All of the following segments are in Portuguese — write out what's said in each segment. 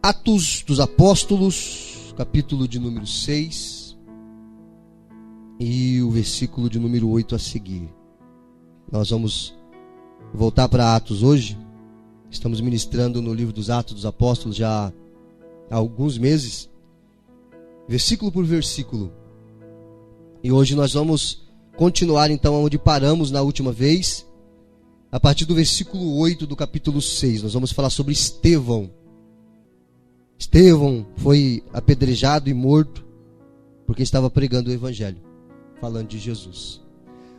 Atos dos Apóstolos, capítulo de número 6 e o versículo de número 8 a seguir. Nós vamos voltar para Atos hoje. Estamos ministrando no livro dos Atos dos Apóstolos já há alguns meses, versículo por versículo. E hoje nós vamos continuar então onde paramos na última vez, a partir do versículo 8 do capítulo 6. Nós vamos falar sobre Estevão. Estevão foi apedrejado e morto porque estava pregando o evangelho, falando de Jesus.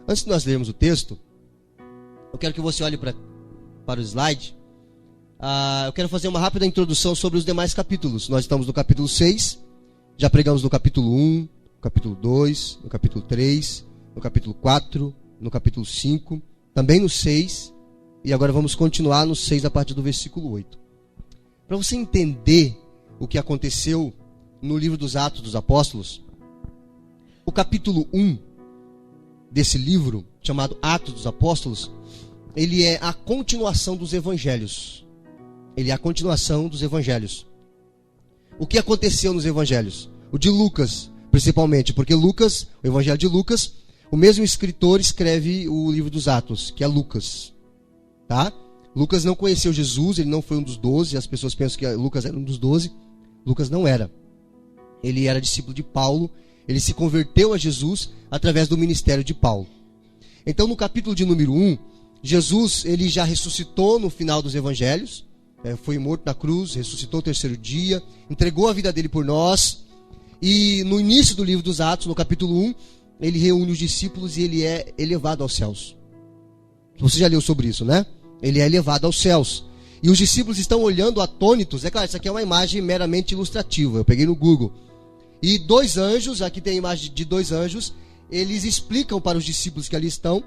Antes de nós lermos o texto, eu quero que você olhe para o slide. Eu quero fazer uma rápida introdução sobre os demais capítulos. Nós estamos no capítulo 6, já pregamos no capítulo 1, no capítulo 2, no capítulo 3, no capítulo 4, no capítulo 5, também no 6, e agora vamos continuar no 6 a partir do versículo 8. Para você entender o que aconteceu no livro dos Atos dos Apóstolos, o capítulo 1 desse livro, chamado Atos dos Apóstolos, ele é a continuação dos evangelhos. Ele é a continuação dos evangelhos. O que aconteceu nos evangelhos? O de Lucas, principalmente, porque Lucas, o evangelho de Lucas, o mesmo escritor escreve o livro dos Atos, que é Lucas. Tá? Lucas não conheceu Jesus, ele não foi um dos 12, as pessoas pensam que Lucas era um dos 12. Lucas não era. Ele era discípulo de Paulo, ele se converteu a Jesus através do ministério de Paulo. Então no capítulo de número 1, Jesus ele já ressuscitou no final dos evangelhos, foi morto na cruz, ressuscitou o terceiro dia, entregou a vida dele por nós, e no início do livro dos Atos, no capítulo 1, ele reúne os discípulos e ele é elevado aos céus. Você já leu sobre isso, né? Ele é elevado aos céus. E os discípulos estão olhando atônitos. É claro, isso aqui é uma imagem meramente ilustrativa. Eu peguei no Google. E dois anjos, aqui tem a imagem de dois anjos, eles explicam para os discípulos que ali estão,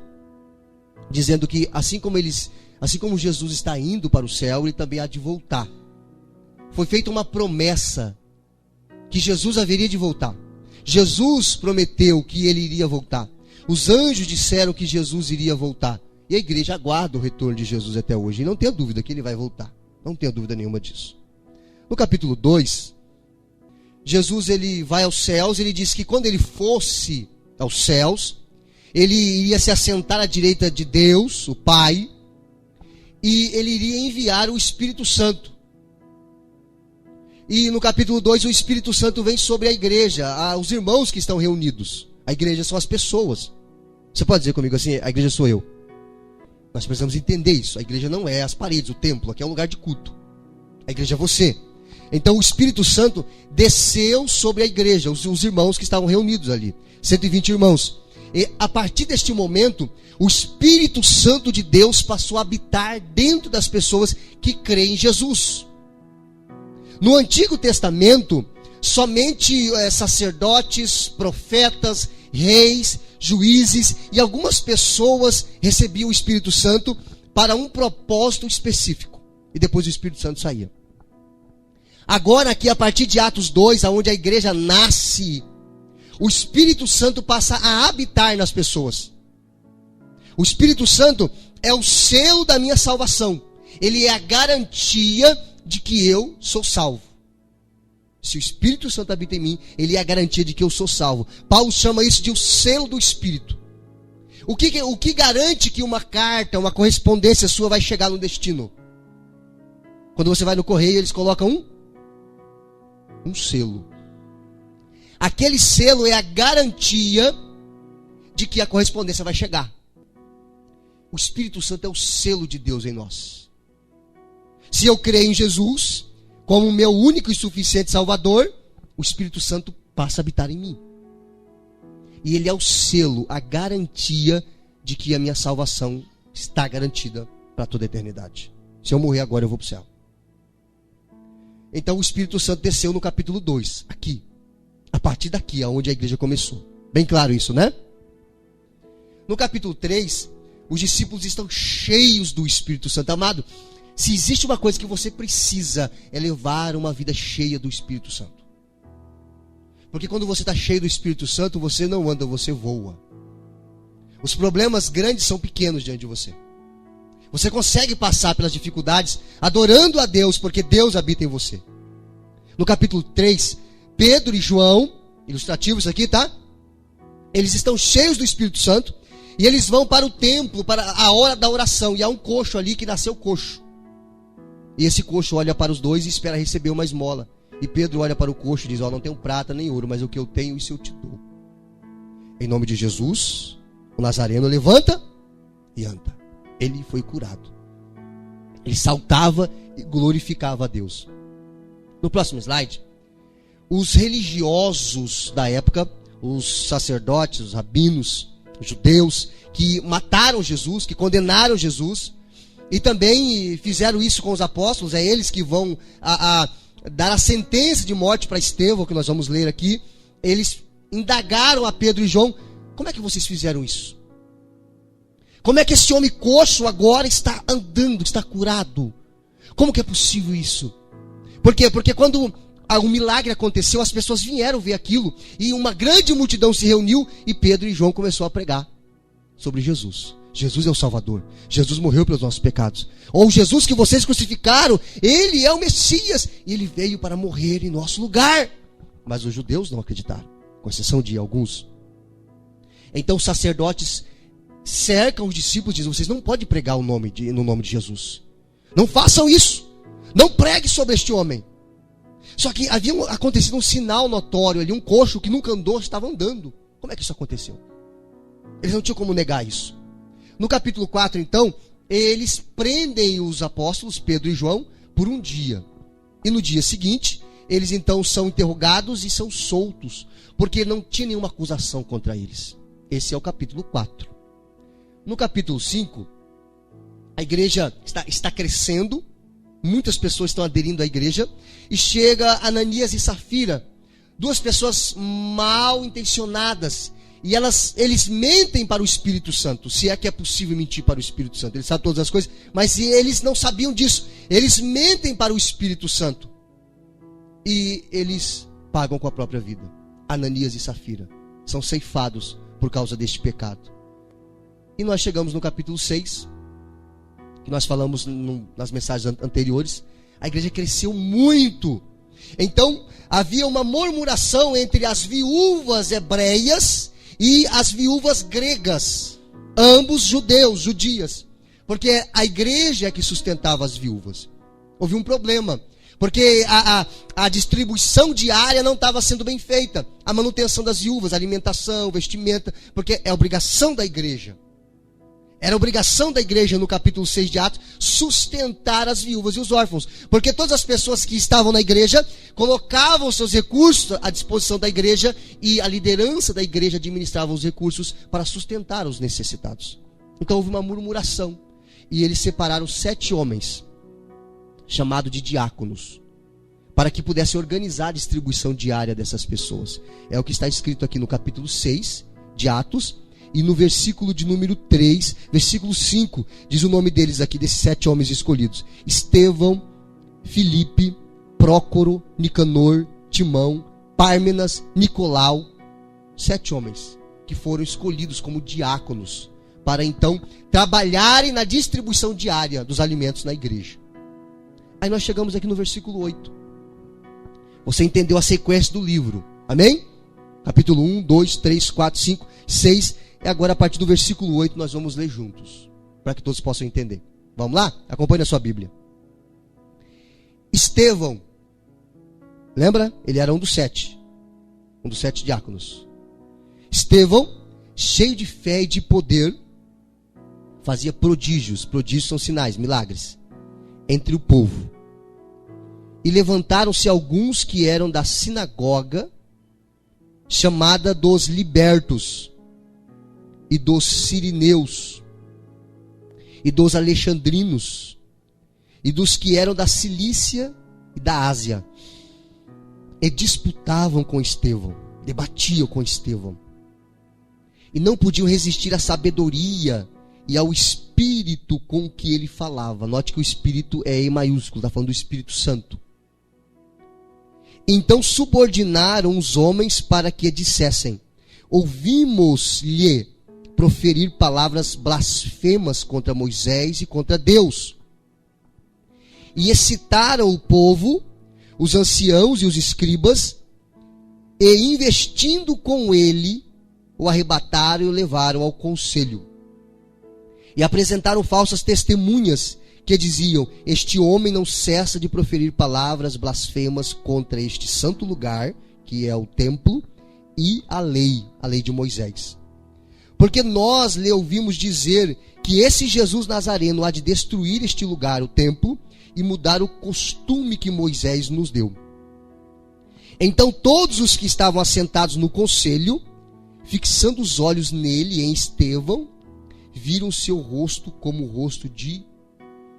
dizendo que assim como Jesus está indo para o céu, ele também há de voltar. Foi feita uma promessa que Jesus haveria de voltar. Jesus prometeu que ele iria voltar. Os anjos disseram que Jesus iria voltar. E a igreja aguarda o retorno de Jesus até hoje. E não tenha dúvida que ele vai voltar. Não tenha dúvida nenhuma disso. No capítulo 2, Jesus ele vai aos céus. Ele diz que quando ele fosse aos céus, ele iria se assentar à direita de Deus, o Pai. E ele iria enviar o Espírito Santo. E no capítulo 2, o Espírito Santo vem sobre a igreja, os irmãos que estão reunidos. A igreja são as pessoas. Você pode dizer comigo assim, a igreja sou eu. Nós precisamos entender isso. A igreja não é as paredes, o templo. Aqui é um lugar de culto. A igreja é você. Então o Espírito Santo desceu sobre a igreja, os irmãos que estavam reunidos ali. 120 irmãos. E a partir deste momento, o Espírito Santo de Deus passou a habitar dentro das pessoas que creem em Jesus. No Antigo Testamento, somente sacerdotes, profetas, reis, juízes e algumas pessoas recebiam o Espírito Santo para um propósito específico. E depois o Espírito Santo saía. Agora aqui a partir de Atos 2, onde a igreja nasce, o Espírito Santo passa a habitar nas pessoas. O Espírito Santo é o selo da minha salvação. Ele é a garantia de que eu sou salvo. Se o Espírito Santo habita em mim, ele é a garantia de que eu sou salvo. Paulo chama isso de o selo do Espírito. O que garante que uma carta, uma correspondência sua vai chegar no destino? Quando você vai no correio, eles colocam um selo. Aquele selo é a garantia de que a correspondência vai chegar. O Espírito Santo é o selo de Deus em nós. Se eu creio em Jesus como o meu único e suficiente Salvador, o Espírito Santo passa a habitar em mim. E ele é o selo, a garantia de que a minha salvação está garantida para toda a eternidade. Se eu morrer agora, eu vou para o céu. Então o Espírito Santo desceu no capítulo 2, aqui. A partir daqui, aonde a igreja começou. Bem claro isso, né? No capítulo 3, os discípulos estão cheios do Espírito Santo. Amado, se existe uma coisa que você precisa, é levar uma vida cheia do Espírito Santo. Porque quando você está cheio do Espírito Santo, você não anda, você voa. Os problemas grandes são pequenos diante de você. Você consegue passar pelas dificuldades adorando a Deus, porque Deus habita em você. No capítulo 3, Pedro e João, ilustrativo isso aqui, tá? Eles estão cheios do Espírito Santo e eles vão para o templo, para a hora da oração. E há um coxo ali que nasceu coxo. E esse coxo olha para os dois e espera receber uma esmola. E Pedro olha para o coxo e diz: não tenho prata nem ouro, mas o que eu tenho, isso eu te dou. Em nome de Jesus, o Nazareno levanta e anda. Ele foi curado. Ele saltava e glorificava a Deus. No próximo slide, os religiosos da época, os sacerdotes, os rabinos, os judeus, que mataram Jesus, que condenaram Jesus, e também fizeram isso com os apóstolos, é eles que vão dar a sentença de morte para Estevão, que nós vamos ler aqui. Eles indagaram a Pedro e João: como é que vocês fizeram isso? Como é que esse homem coxo agora está andando, está curado? Como que é possível isso? Por quê? Porque quando um milagre aconteceu, as pessoas vieram ver aquilo, e uma grande multidão se reuniu, e Pedro e João começaram a pregar sobre Jesus. Jesus é o Salvador. Jesus morreu pelos nossos pecados. Ou Jesus que vocês crucificaram, ele é o Messias, e ele veio para morrer em nosso lugar. Mas os judeus não acreditaram, com exceção de alguns. Então os sacerdotes cercam os discípulos e dizem: vocês não podem pregar no nome de Jesus. Não façam isso. Não pregue sobre este homem. Só que havia acontecido um sinal notório ali, um coxo que nunca andou, estava andando. Como é que isso aconteceu? Eles não tinham como negar isso. No capítulo 4, então, eles prendem os apóstolos, Pedro e João, por um dia. E no dia seguinte, eles então são interrogados e são soltos, porque não tinha nenhuma acusação contra eles. Esse é o capítulo 4. No capítulo 5, a igreja está crescendo, muitas pessoas estão aderindo à igreja, e chega Ananias e Safira, duas pessoas mal intencionadas, e eles mentem para o Espírito Santo, se é que é possível mentir para o Espírito Santo. Eles sabem todas as coisas, mas eles não sabiam disso. Eles mentem para o Espírito Santo, e eles pagam com a própria vida. Ananias e Safira são ceifados por causa deste pecado. E nós chegamos no capítulo 6, que nós falamos nas mensagens anteriores. A igreja cresceu muito. Então havia uma murmuração entre as viúvas hebreias e as viúvas gregas, ambos judias, porque a igreja é que sustentava as viúvas. Houve um problema, porque a distribuição diária não estava sendo bem feita, a manutenção das viúvas, alimentação, vestimenta, porque é obrigação da igreja. Era obrigação da igreja, no capítulo 6 de Atos, sustentar as viúvas e os órfãos. Porque todas as pessoas que estavam na igreja colocavam seus recursos à disposição da igreja, e a liderança da igreja administrava os recursos para sustentar os necessitados. Então houve uma murmuração, e eles separaram 7 homens, chamados de diáconos, para que pudessem organizar a distribuição diária dessas pessoas. É o que está escrito aqui no capítulo 6 de Atos. E no versículo de número 3, versículo 5, diz o nome deles aqui, desses 7 homens escolhidos: Estevão, Filipe, Prócoro, Nicanor, Timão, Pármenas, Nicolau. 7 homens que foram escolhidos como diáconos, para então trabalharem na distribuição diária dos alimentos na igreja. Aí nós chegamos aqui no versículo 8. Você entendeu a sequência do livro, amém? Capítulo 1, 2, 3, 4, 5, 6... E agora, a partir do versículo 8, nós vamos ler juntos, para que todos possam entender. Vamos lá? Acompanhe a sua Bíblia. Estevão, lembra? Ele era um dos 7 diáconos. Estevão, cheio de fé e de poder, fazia prodígios. Prodígios são sinais, milagres, entre o povo. E levantaram-se alguns que eram da sinagoga, chamada dos libertos, e dos sirineus, e dos alexandrinos, e dos que eram da Cilícia e da Ásia, e disputavam com Estevão, debatiam com Estevão, e não podiam resistir à sabedoria e ao espírito com que ele falava. Note que o espírito é E maiúsculo, está falando do Espírito Santo. Então subordinaram os homens para que dissessem: ouvimos-lhe proferir palavras blasfemas contra Moisés e contra Deus. E excitaram o povo, os anciãos e os escribas, e investindo com ele, o arrebataram e o levaram ao conselho. E apresentaram falsas testemunhas, que diziam: este homem não cessa de proferir palavras blasfemas contra este santo lugar, que é o templo, e a lei de Moisés. Porque nós lhe ouvimos dizer que esse Jesus Nazareno há de destruir este lugar, o templo, e mudar o costume que Moisés nos deu. Então todos os que estavam assentados no conselho, fixando os olhos nele, em Estevão, viram seu rosto como o rosto de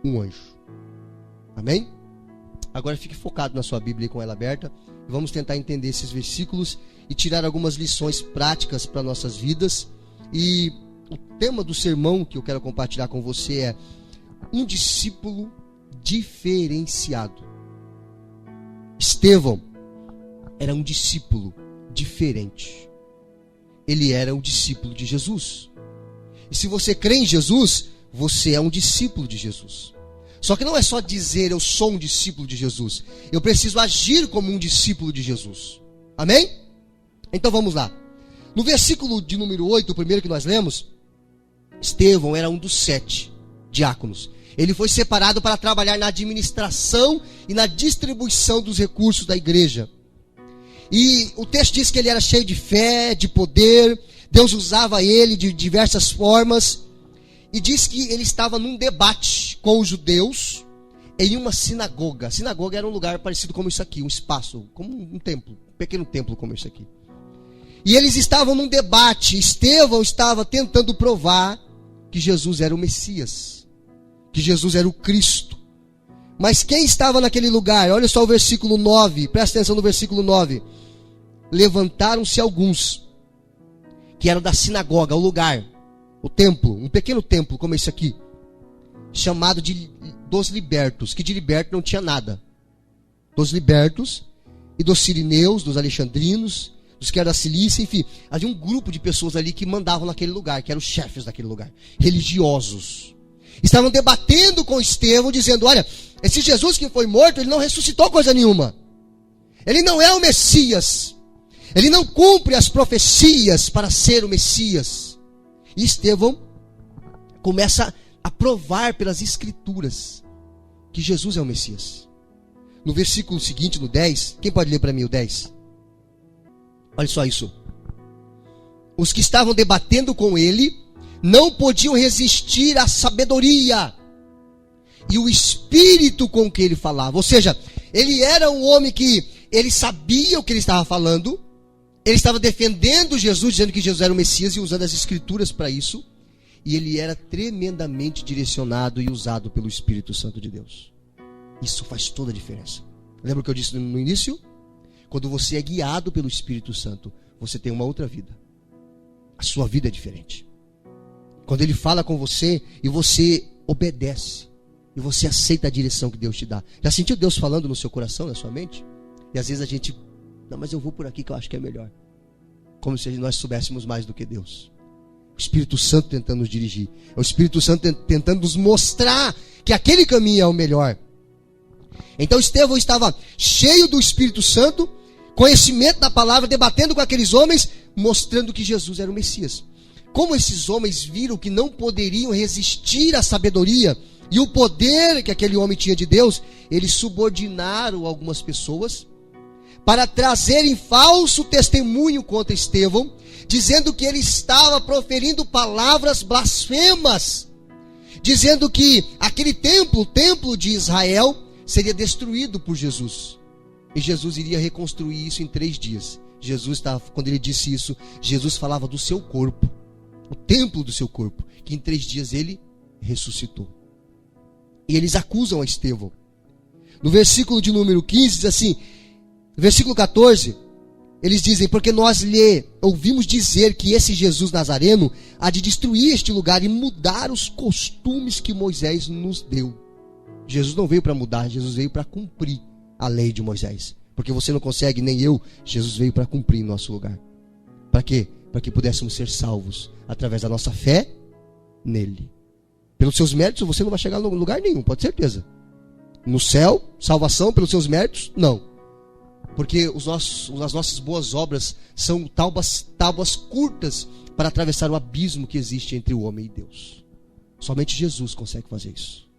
um anjo. Amém? Agora fique focado na sua Bíblia com ela aberta. E vamos tentar entender esses versículos e tirar algumas lições práticas para nossas vidas. E o tema do sermão que eu quero compartilhar com você é um discípulo diferenciado. Estevão era um discípulo diferente. Ele era um discípulo de Jesus. E se você crê em Jesus, você é um discípulo de Jesus. Só que não é só dizer eu sou um discípulo de Jesus. Eu preciso agir como um discípulo de Jesus. Amém? Então vamos lá. No versículo de número 8, o primeiro que nós lemos, Estevão era um dos 7 diáconos. Ele foi separado para trabalhar na administração e na distribuição dos recursos da igreja. E o texto diz que ele era cheio de fé, de poder. Deus usava ele de diversas formas. E diz que ele estava num debate com os judeus em uma sinagoga. A sinagoga era um lugar parecido como isso aqui, um espaço, como um templo, um pequeno templo como isso aqui. E eles estavam num debate. Estevão estava tentando provar que Jesus era o Messias, que Jesus era o Cristo. Mas quem estava naquele lugar? Olha só o versículo 9, presta atenção no versículo 9. Levantaram-se alguns que eram da sinagoga, o lugar, o templo, um pequeno templo como esse aqui, chamado dos libertos, que de liberto não tinha nada. Dos libertos e dos sirineus, dos alexandrinos, dos que eram da Cilícia, enfim, havia um grupo de pessoas ali que mandavam naquele lugar, que eram os chefes daquele lugar, religiosos. Estavam debatendo com Estevão, dizendo: olha, esse Jesus que foi morto, ele não ressuscitou coisa nenhuma. Ele não é o Messias. Ele não cumpre as profecias para ser o Messias. E Estevão começa a provar pelas Escrituras que Jesus é o Messias. No versículo seguinte, no 10, quem pode ler para mim o 10? Olha só isso. Os que estavam debatendo com ele não podiam resistir à sabedoria e o espírito com que ele falava. Ou seja, ele era um homem que ele sabia o que ele estava falando. Ele estava defendendo Jesus, dizendo que Jesus era o Messias e usando as Escrituras para isso. E ele era tremendamente direcionado e usado pelo Espírito Santo de Deus. Isso faz toda a diferença. Lembra o que eu disse no início? Quando você é guiado pelo Espírito Santo, você tem uma outra vida. A sua vida é diferente. Quando ele fala com você e você obedece, e você aceita a direção que Deus te dá. Já sentiu Deus falando no seu coração, na sua mente? E às vezes a gente: não, mas eu vou por aqui que eu acho que é melhor. Como se nós soubéssemos mais do que Deus. O Espírito Santo tentando nos dirigir. É o Espírito Santo tentando nos mostrar que aquele caminho é o melhor. Então Estevão estava cheio do Espírito Santo, conhecimento da palavra, debatendo com aqueles homens, mostrando que Jesus era o Messias. Como esses homens viram que não poderiam resistir à sabedoria e o poder que aquele homem tinha de Deus, eles subordinaram algumas pessoas para trazerem falso testemunho contra Estevão, dizendo que ele estava proferindo palavras blasfemas, dizendo que aquele templo, o templo de Israel, seria destruído por Jesus. E Jesus iria reconstruir isso em 3 dias. Quando ele disse isso, Jesus falava do seu corpo, o templo do seu corpo, que em 3 dias ele ressuscitou. E eles acusam a Estevão. No versículo de número 15 diz assim, versículo 14, eles dizem: porque nós lhe ouvimos dizer que esse Jesus Nazareno há de destruir este lugar e mudar os costumes que Moisés nos deu. Jesus não veio para mudar, Jesus veio para cumprir a lei de Moisés. Porque você não consegue, nem eu. Jesus veio para cumprir em nosso lugar. Para quê? Para que pudéssemos ser salvos através da nossa fé nele. Pelos seus méritos você não vai chegar em lugar nenhum, pode ter certeza. No céu, salvação pelos seus méritos, não. Porque as nossas boas obras são tábuas curtas para atravessar o abismo que existe entre o homem e Deus. Somente Jesus consegue fazer isso.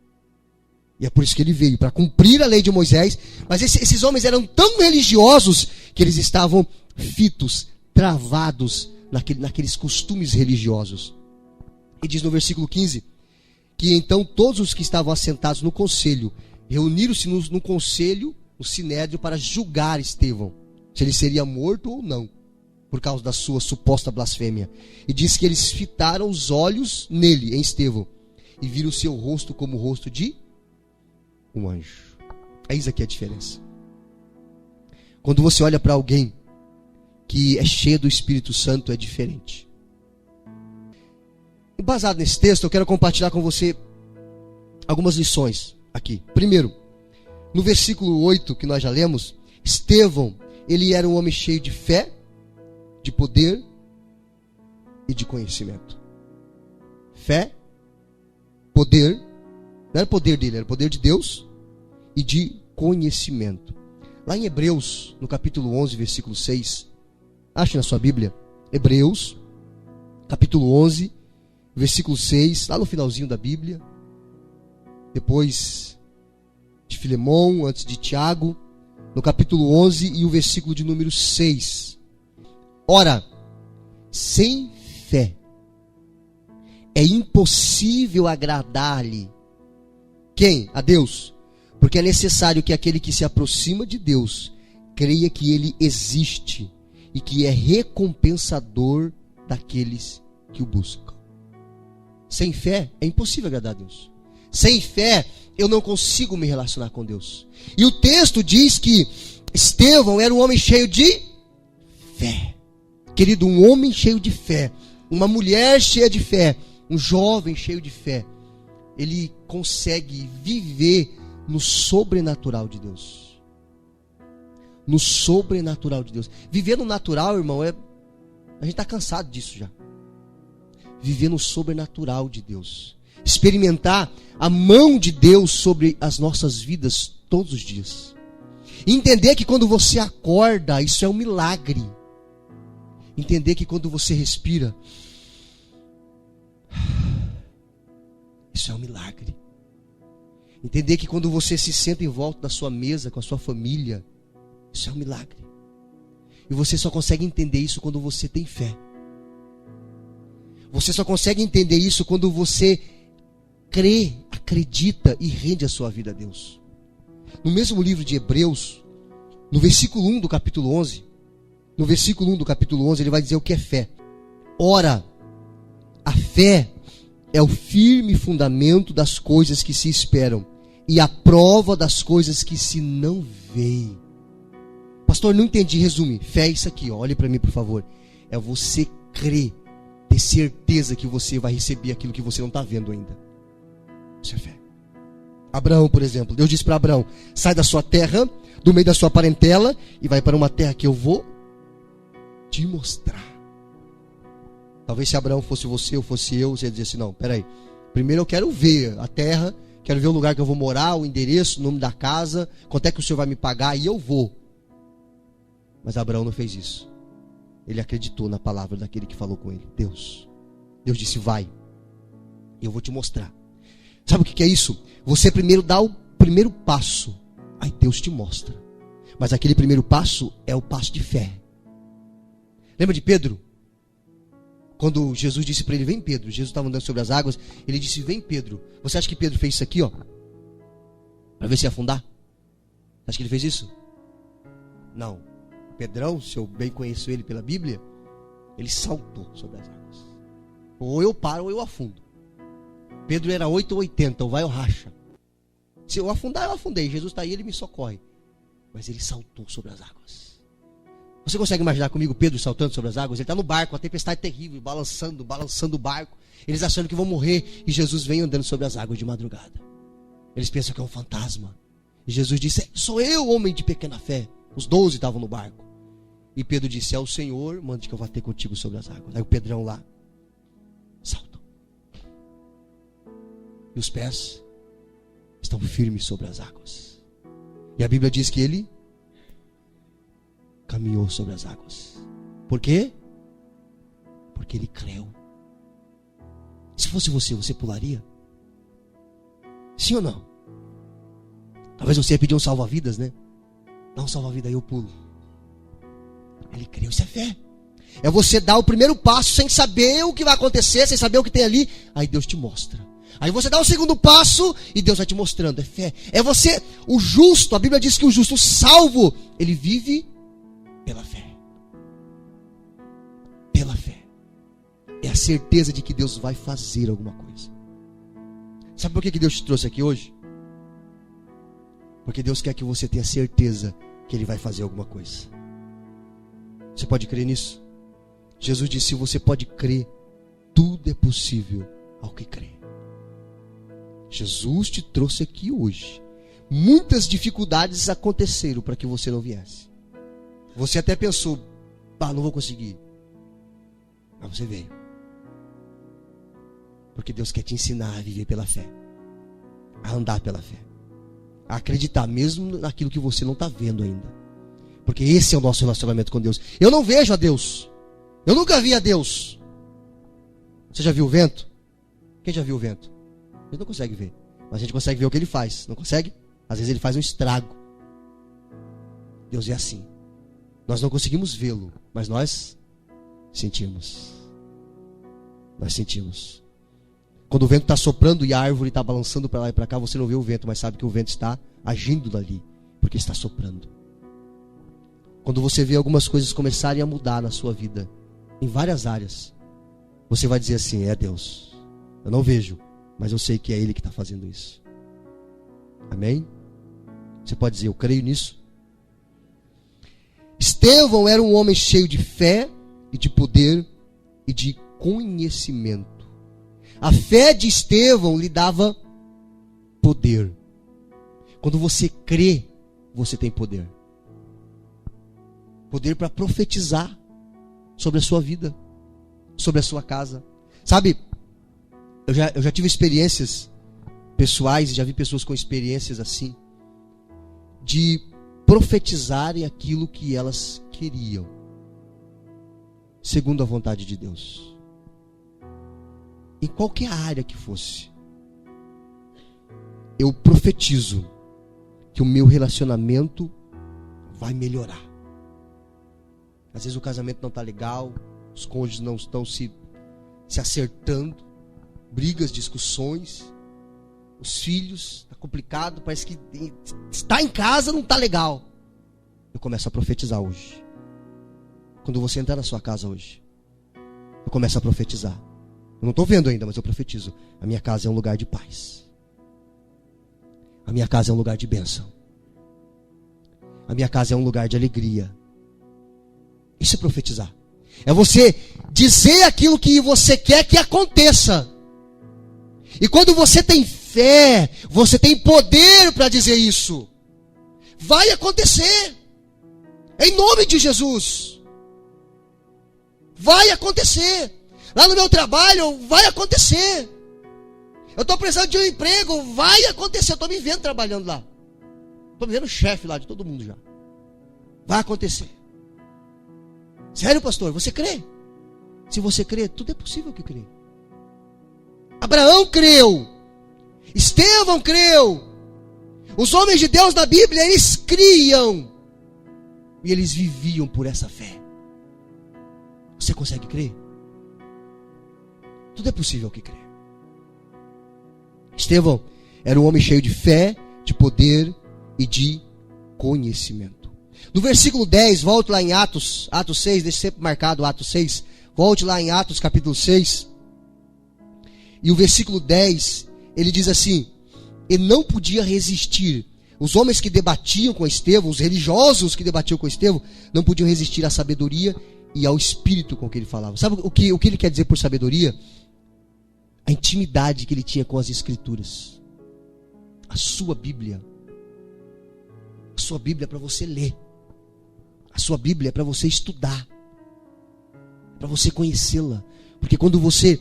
E é por isso que ele veio, para cumprir a lei de Moisés. Mas esses homens eram tão religiosos que eles estavam fitos, travados naqueles costumes religiosos. E diz no versículo 15, que então todos os que estavam assentados no conselho, reuniram-se no conselho, no sinédrio, para julgar Estevão, se ele seria morto ou não, por causa da sua suposta blasfêmia. E diz que eles fitaram os olhos nele, em Estevão, e viram o seu rosto como o rosto de um anjo. Eis aqui a diferença. Quando você olha para alguém que é cheio do Espírito Santo, é diferente. E baseado nesse texto, eu quero compartilhar com você algumas lições aqui. Primeiro, no versículo 8 que nós já lemos, Estevão, ele era um homem cheio de fé, de poder e de conhecimento. Fé, poder, não era poder dele, era poder de Deus e de conhecimento. Lá em Hebreus, no capítulo 11, versículo 6, ache na sua Bíblia, Hebreus, capítulo 11, versículo 6, lá no finalzinho da Bíblia, depois de Filemão, antes de Tiago, no capítulo 11 e o versículo de número 6. Ora, sem fé é impossível agradar-lhe. Quem? A Deus. Porque é necessário que aquele que se aproxima de Deus creia que ele existe e que é recompensador daqueles que o buscam. Sem fé é impossível agradar a Deus. Sem fé eu não consigo me relacionar com Deus. E o texto diz que Estevão era um homem cheio de fé. Querido, um homem cheio de fé, uma mulher cheia de fé, um jovem cheio de fé, ele consegue viver no sobrenatural de Deus. No sobrenatural de Deus. Viver no natural, irmão, a gente está cansado disso já. Viver no sobrenatural de Deus. Experimentar a mão de Deus sobre as nossas vidas todos os dias. Entender que quando você acorda, isso é um milagre. Entender que quando você respira, isso é um milagre. Entender que quando você se senta em volta da sua mesa com a sua família, isso é um milagre. E você só consegue entender isso quando você tem fé. Você só consegue entender isso quando você crê, acredita e rende a sua vida a Deus. No mesmo livro de Hebreus, no versículo 1 do capítulo 11, ele vai dizer o que é fé. Ora, a fé é o firme fundamento das coisas que se esperam e a prova das coisas que se não veem. Pastor, não entendi, resume. Fé é isso aqui, ó. Olhe para mim, por favor. É você crer, ter certeza que você vai receber aquilo que você não está vendo ainda. Isso é fé. Abraão, por exemplo, Deus disse para Abraão: sai da sua terra, do meio da sua parentela, e vai para uma terra que eu vou te mostrar. Talvez se Abraão fosse você ou fosse eu, você ia dizer assim: não, peraí, primeiro eu quero ver a terra, quero ver o lugar que eu vou morar, o endereço, o nome da casa, quanto é que o Senhor vai me pagar, e eu vou. Mas Abraão não fez isso. Ele acreditou na palavra daquele que falou com ele, Deus. Deus disse: vai, eu vou te mostrar. Sabe o que é isso? Você primeiro dá o primeiro passo, aí Deus te mostra. Mas aquele primeiro passo é o passo de fé. Lembra de Pedro? Quando Jesus disse para ele: vem Pedro, Jesus estava andando sobre as águas, ele disse: vem Pedro. Você acha que Pedro fez isso aqui, ó, para ver se ia afundar? Acha que ele fez isso? Não. Pedrão, se eu bem conheço ele pela Bíblia, ele saltou sobre as águas. Ou eu paro ou eu afundo. Pedro era 8 ou 80, ou vai ou racha. Se eu afundar, eu afundei. Jesus está aí, ele me socorre. Mas ele saltou sobre as águas. Você consegue imaginar comigo Pedro saltando sobre as águas? Ele está no barco, a tempestade terrível, balançando o barco. Eles achando que vão morrer. E Jesus vem andando sobre as águas de madrugada. Eles pensam que é um fantasma. E Jesus disse: sou eu, homem de pequena fé. Os 12 estavam no barco. E Pedro disse: é o Senhor, mande que eu vá ter contigo sobre as águas. Aí o Pedrão lá salta. E os pés estão firmes sobre as águas. E a Bíblia diz que ele caminhou sobre as águas. Por quê? Porque ele creu. Se fosse você, você pularia? Sim ou não? Talvez você ia pedir um salva-vidas, né? Dá um salva-vidas aí, eu pulo. Ele creu, isso é fé. É você dar o primeiro passo sem saber o que vai acontecer, sem saber o que tem ali. Aí Deus te mostra. Aí você dá o segundo passo e Deus vai te mostrando. É fé. É você, o justo, a Bíblia diz que o justo, o salvo, ele vive pela fé. Pela fé. É a certeza de que Deus vai fazer alguma coisa. Sabe por que Deus te trouxe aqui hoje? Porque Deus quer que você tenha certeza que Ele vai fazer alguma coisa. Você pode crer nisso? Jesus disse, se você pode crer, tudo é possível ao que crê. Jesus te trouxe aqui hoje. Muitas dificuldades aconteceram para que você não viesse. Você até pensou, não vou conseguir. Mas você veio. Porque Deus quer te ensinar a viver pela fé. A andar pela fé. A acreditar mesmo naquilo que você não está vendo ainda. Porque esse é o nosso relacionamento com Deus. Eu não vejo a Deus. Eu nunca vi a Deus. Você já viu o vento? Quem já viu o vento? A gente não consegue ver. Mas a gente consegue ver o que ele faz. Não consegue? Às vezes ele faz um estrago. Deus é assim. Nós não conseguimos vê-lo, mas nós sentimos. Nós sentimos. Quando o vento está soprando e a árvore está balançando para lá e para cá, você não vê o vento, mas sabe que o vento está agindo dali, porque está soprando. Quando você vê algumas coisas começarem a mudar na sua vida, em várias áreas, você vai dizer assim, é Deus. Eu não vejo, mas eu sei que é Ele que está fazendo isso. Amém? Você pode dizer, eu creio nisso? Estevão era um homem cheio de fé e de poder e de conhecimento. A fé de Estevão lhe dava poder. Quando você crê, você tem poder. Poder para profetizar sobre a sua vida, sobre a sua casa. Sabe, eu já tive experiências pessoais, e já vi pessoas com experiências assim, de profetizarem aquilo que elas queriam, segundo a vontade de Deus. Em qualquer área que fosse, eu profetizo que o meu relacionamento vai melhorar. Às vezes o casamento não está legal, os cônjuges não estão se acertando, brigas, discussões, os filhos, está complicado, parece que está em casa, não está legal. Eu começo a profetizar hoje. Quando você entrar na sua casa hoje, eu começo a profetizar. Eu não estou vendo ainda, mas eu profetizo. A minha casa é um lugar de paz. A minha casa é um lugar de bênção. A minha casa é um lugar de alegria. Isso é profetizar. É você dizer aquilo que você quer que aconteça. E quando você tem fé, você tem poder para dizer isso. Vai acontecer. Em nome de Jesus. Vai acontecer. Lá no meu trabalho, vai acontecer. Eu estou precisando de um emprego, vai acontecer. Eu estou me vendo trabalhando lá. Estou me vendo chefe lá de todo mundo já. Vai acontecer. Sério, pastor? Você crê? Se você crê, tudo é possível que crê. Abraão creu. Estevão creu. Os homens de Deus na Bíblia, eles criam. E eles viviam por essa fé. Você consegue crer? Tudo é possível que crê. Estevão era um homem cheio de fé, de poder e de conhecimento. No versículo 10, volte lá em Atos 6, deixe sempre marcado Atos 6. Volte lá em Atos capítulo 6. E o versículo 10, ele diz assim: e não podia resistir. Os homens que debatiam com Estevão, os religiosos que debatiam com Estevão, não podiam resistir à sabedoria e ao espírito com que ele falava. Sabe o que ele quer dizer por sabedoria? A intimidade que ele tinha com as Escrituras. A sua Bíblia. A sua Bíblia é para você ler. A sua Bíblia é para você estudar. É para você conhecê-la. Porque quando você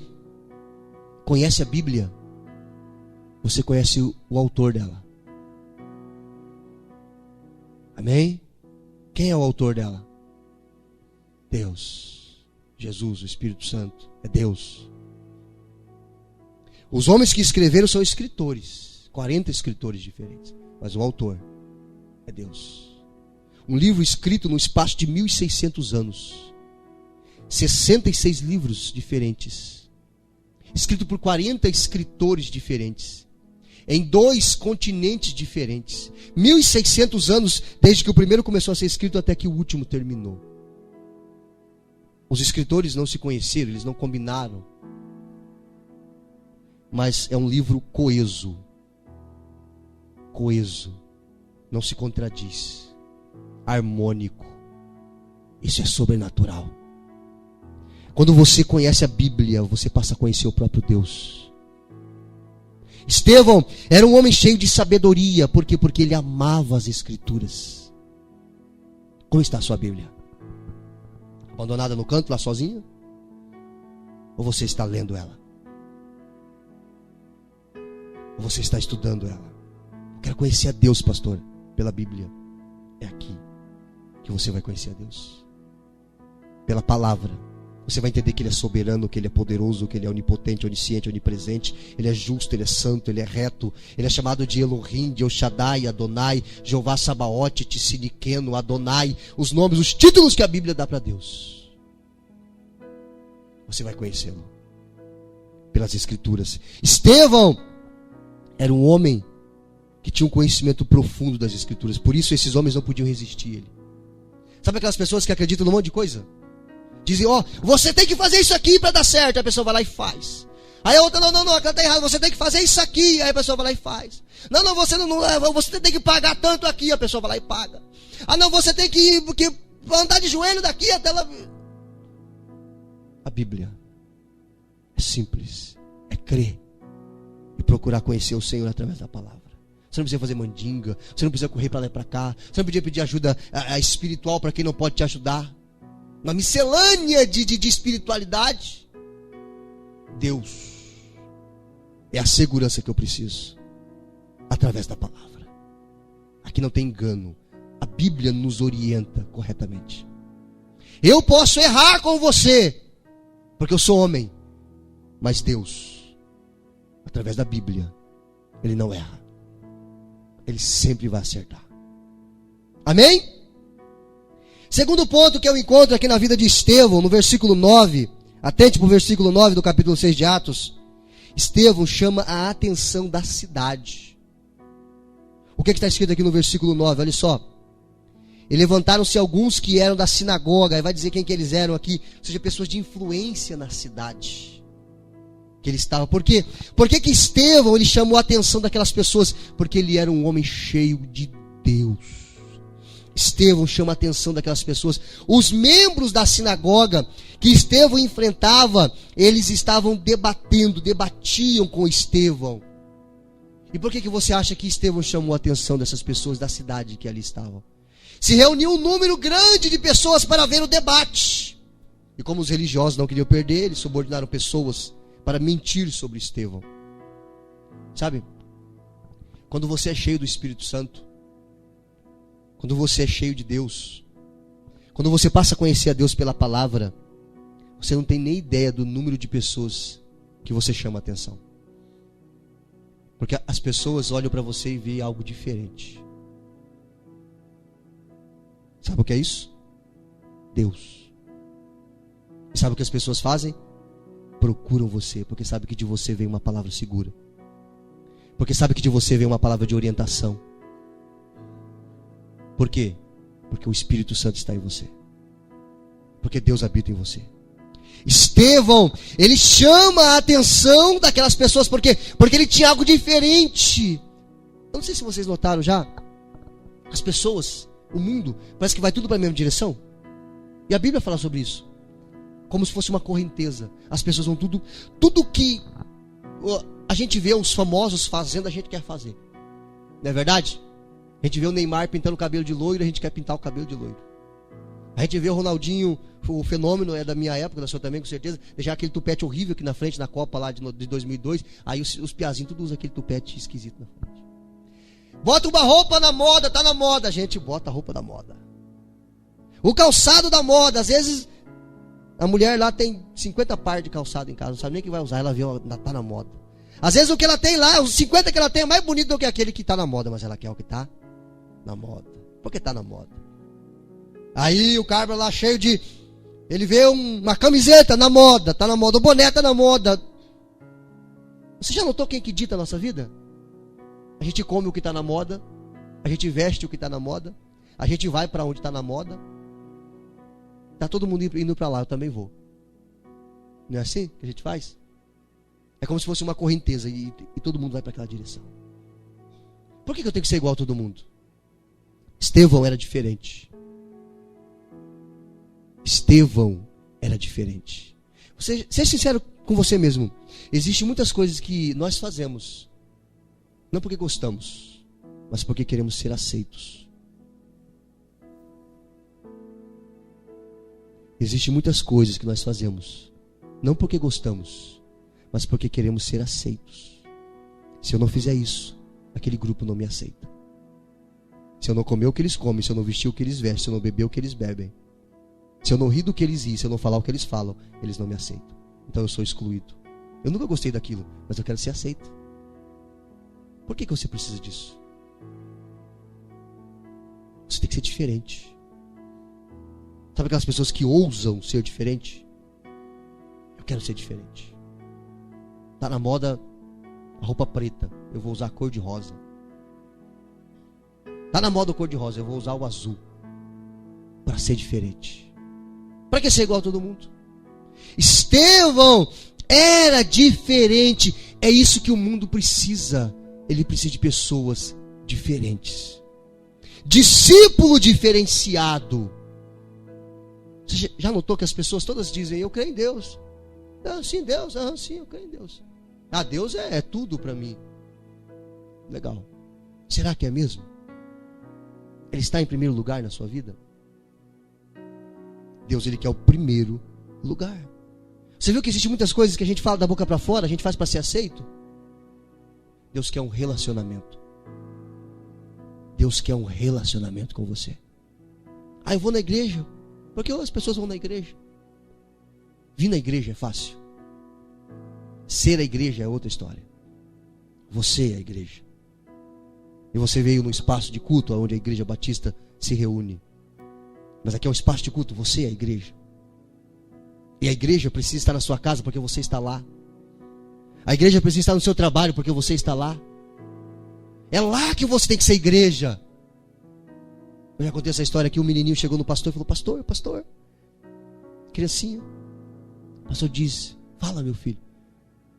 conhece a Bíblia, você conhece o autor dela. Amém? Quem é o autor dela? Deus. Jesus, o Espírito Santo, é Deus. Os homens que escreveram são escritores, 40 escritores diferentes, mas o autor é Deus. Um livro escrito no espaço de 1600 anos, 66 livros diferentes, escrito por 40 escritores diferentes, em 2 continentes diferentes, 1600 anos desde que o primeiro começou a ser escrito até que o último terminou. Os escritores não se conheceram, eles não combinaram, mas é um livro coeso, não se contradiz, harmônico. Isso é sobrenatural. Quando você conhece a Bíblia, você passa a conhecer o próprio Deus. Estevão era um homem cheio de sabedoria. Por quê? Porque ele amava as Escrituras. Como está a sua Bíblia? Abandonada no canto, lá sozinha? Ou você está lendo ela? Ou você está estudando ela? Eu quero conhecer a Deus, pastor, pela Bíblia. É aqui que você vai conhecer a Deus. Pela palavra. Você vai entender que Ele é soberano, que Ele é poderoso, que Ele é onipotente, onisciente, onipresente. Ele é justo, Ele é santo, Ele é reto. Ele é chamado de Elohim, de El Shaddai, Adonai, Jeová Sabaote, Tsiniqueno, Adonai. Os nomes, os títulos que a Bíblia dá para Deus. Você vai conhecê-lo pelas Escrituras. Estevão era um homem que tinha um conhecimento profundo das Escrituras. Por isso esses homens não podiam resistir a ele. Sabe aquelas pessoas que acreditam num monte de coisa? Dizem, você tem que fazer isso aqui para dar certo. Aí a pessoa vai lá e faz. Aí a outra, não, aquela está errado. Você tem que fazer isso aqui. Aí a pessoa vai lá e faz. Você tem que pagar tanto aqui. A pessoa vai lá e paga. Não, você tem que andar de joelho daqui até lá. A Bíblia é simples. É crer e procurar conhecer o Senhor através da palavra. Você não precisa fazer mandinga. Você não precisa correr para lá e para cá. Você não precisa pedir ajuda espiritual para quem não pode te ajudar. Uma miscelânea de espiritualidade. Deus é a segurança que eu preciso através da palavra. Aqui não tem engano. A Bíblia nos orienta corretamente. Eu posso errar com você, porque eu sou homem. Mas Deus, através da Bíblia, Ele não erra. Ele sempre vai acertar. Amém? Segundo ponto que eu encontro aqui na vida de Estevão, no versículo 9. Atente para o versículo 9 do capítulo 6 de Atos. Estevão chama a atenção da cidade. O que está escrito aqui no versículo 9? Olha só. E levantaram-se alguns que eram da sinagoga. Aí vai dizer quem que eles eram aqui. Ou seja, pessoas de influência na cidade que ele estava. Por quê? Por que que Estevão ele chamou a atenção daquelas pessoas? Porque ele era um homem cheio de Deus. Estevão chama a atenção daquelas pessoas. Os membros da sinagoga que Estevão enfrentava, eles estavam debatiam com Estevão. E por que você acha que Estevão chamou a atenção dessas pessoas da cidade que ali estavam? Se reuniu um número grande de pessoas para ver o debate. E como os religiosos não queriam perder, eles subordinaram pessoas para mentir sobre Estevão. Sabe? Quando você é cheio do Espírito Santo, quando você é cheio de Deus, quando você passa a conhecer a Deus pela palavra, você não tem nem ideia do número de pessoas que você chama a atenção. Porque as pessoas olham para você e veem algo diferente. Sabe o que é isso? Deus. E sabe o que as pessoas fazem? Procuram você, porque sabe que de você vem uma palavra segura. Porque sabe que de você vem uma palavra de orientação. Por quê? Porque o Espírito Santo está em você. Porque Deus habita em você. Estevão, ele chama a atenção daquelas pessoas. Por quê? Porque ele tinha algo diferente. Eu não sei se vocês notaram já. As pessoas, o mundo, parece que vai tudo para a mesma direção. E a Bíblia fala sobre isso. Como se fosse uma correnteza. As pessoas vão tudo que a gente vê os famosos fazendo, a gente quer fazer. Não é verdade? A gente vê o Neymar pintando o cabelo de loiro, a gente quer pintar o cabelo de loiro. A gente vê o Ronaldinho, o fenômeno é da minha época, da sua também, com certeza, deixar aquele tupete horrível aqui na frente, na Copa lá de 2002. Aí os piazinhos tudo usam aquele tupete esquisito na frente. Bota uma roupa na moda, tá na moda. A gente bota a roupa da moda. O calçado da moda, às vezes A mulher lá tem 50 pares de calçado em casa, não sabe nem o que vai usar, ela viu, tá na moda. Às vezes o que ela tem lá, os 50 que ela tem é mais bonito do que aquele que está na moda, mas ela quer o que está na moda. Por que está na moda? Aí o cara lá cheio de... Ele vê uma camiseta na moda, está na moda, o boné está na moda. Você já notou quem que dita a nossa vida? A gente come o que está na moda, a gente veste o que está na moda, a gente vai para onde está na moda. Está todo mundo indo para lá, eu também vou. Não é assim que a gente faz? É como se fosse uma correnteza e todo mundo vai para aquela direção. Por que eu tenho que ser igual a todo mundo? Estevão era diferente. Estevão era diferente. Você, seja sincero com você mesmo. Existem muitas coisas que nós fazemos, não porque gostamos, mas porque queremos ser aceitos. Existem muitas coisas que nós fazemos, não porque gostamos, mas porque queremos ser aceitos. Se eu não fizer isso, aquele grupo não me aceita. Se eu não comer o que eles comem, se eu não vestir o que eles vestem, se eu não beber o que eles bebem, se eu não rir do que eles riem, se eu não falar o que eles falam, eles não me aceitam. Então eu sou excluído. Eu nunca gostei daquilo, mas eu quero ser aceito. Por que você precisa disso? Você tem que ser diferente. Sabe aquelas pessoas que ousam ser diferente? Eu quero ser diferente. Está na moda a roupa preta, eu vou usar a cor de rosa. Está na moda a cor de rosa, eu vou usar o azul. Para ser diferente. Para que ser igual a todo mundo? Estevão era diferente. É isso que o mundo precisa. Ele precisa de pessoas diferentes. Discípulo diferenciado. Você já notou que as pessoas todas dizem, eu creio em Deus. Ah, sim, Deus. Ah, sim, eu creio em Deus. Ah, Deus é tudo para mim. Legal. Será que é mesmo? Ele está em primeiro lugar na sua vida? Deus, Ele quer o primeiro lugar. Você viu que existem muitas coisas que a gente fala da boca para fora, a gente faz para ser aceito? Deus quer um relacionamento. Deus quer um relacionamento com você. Ah, eu vou na igreja. Por que as pessoas vão na igreja? Vir na igreja é fácil. Ser a igreja é outra história. Você é a igreja. E você veio num espaço de culto onde a igreja batista se reúne. Mas aqui é um espaço de culto, você é a igreja. E a igreja precisa estar na sua casa porque você está lá. A igreja precisa estar no seu trabalho porque você está lá. É lá que você tem que ser igreja. Eu já contei essa história aqui, um menininho chegou no pastor e falou, pastor, criancinha. O pastor disse, fala meu filho.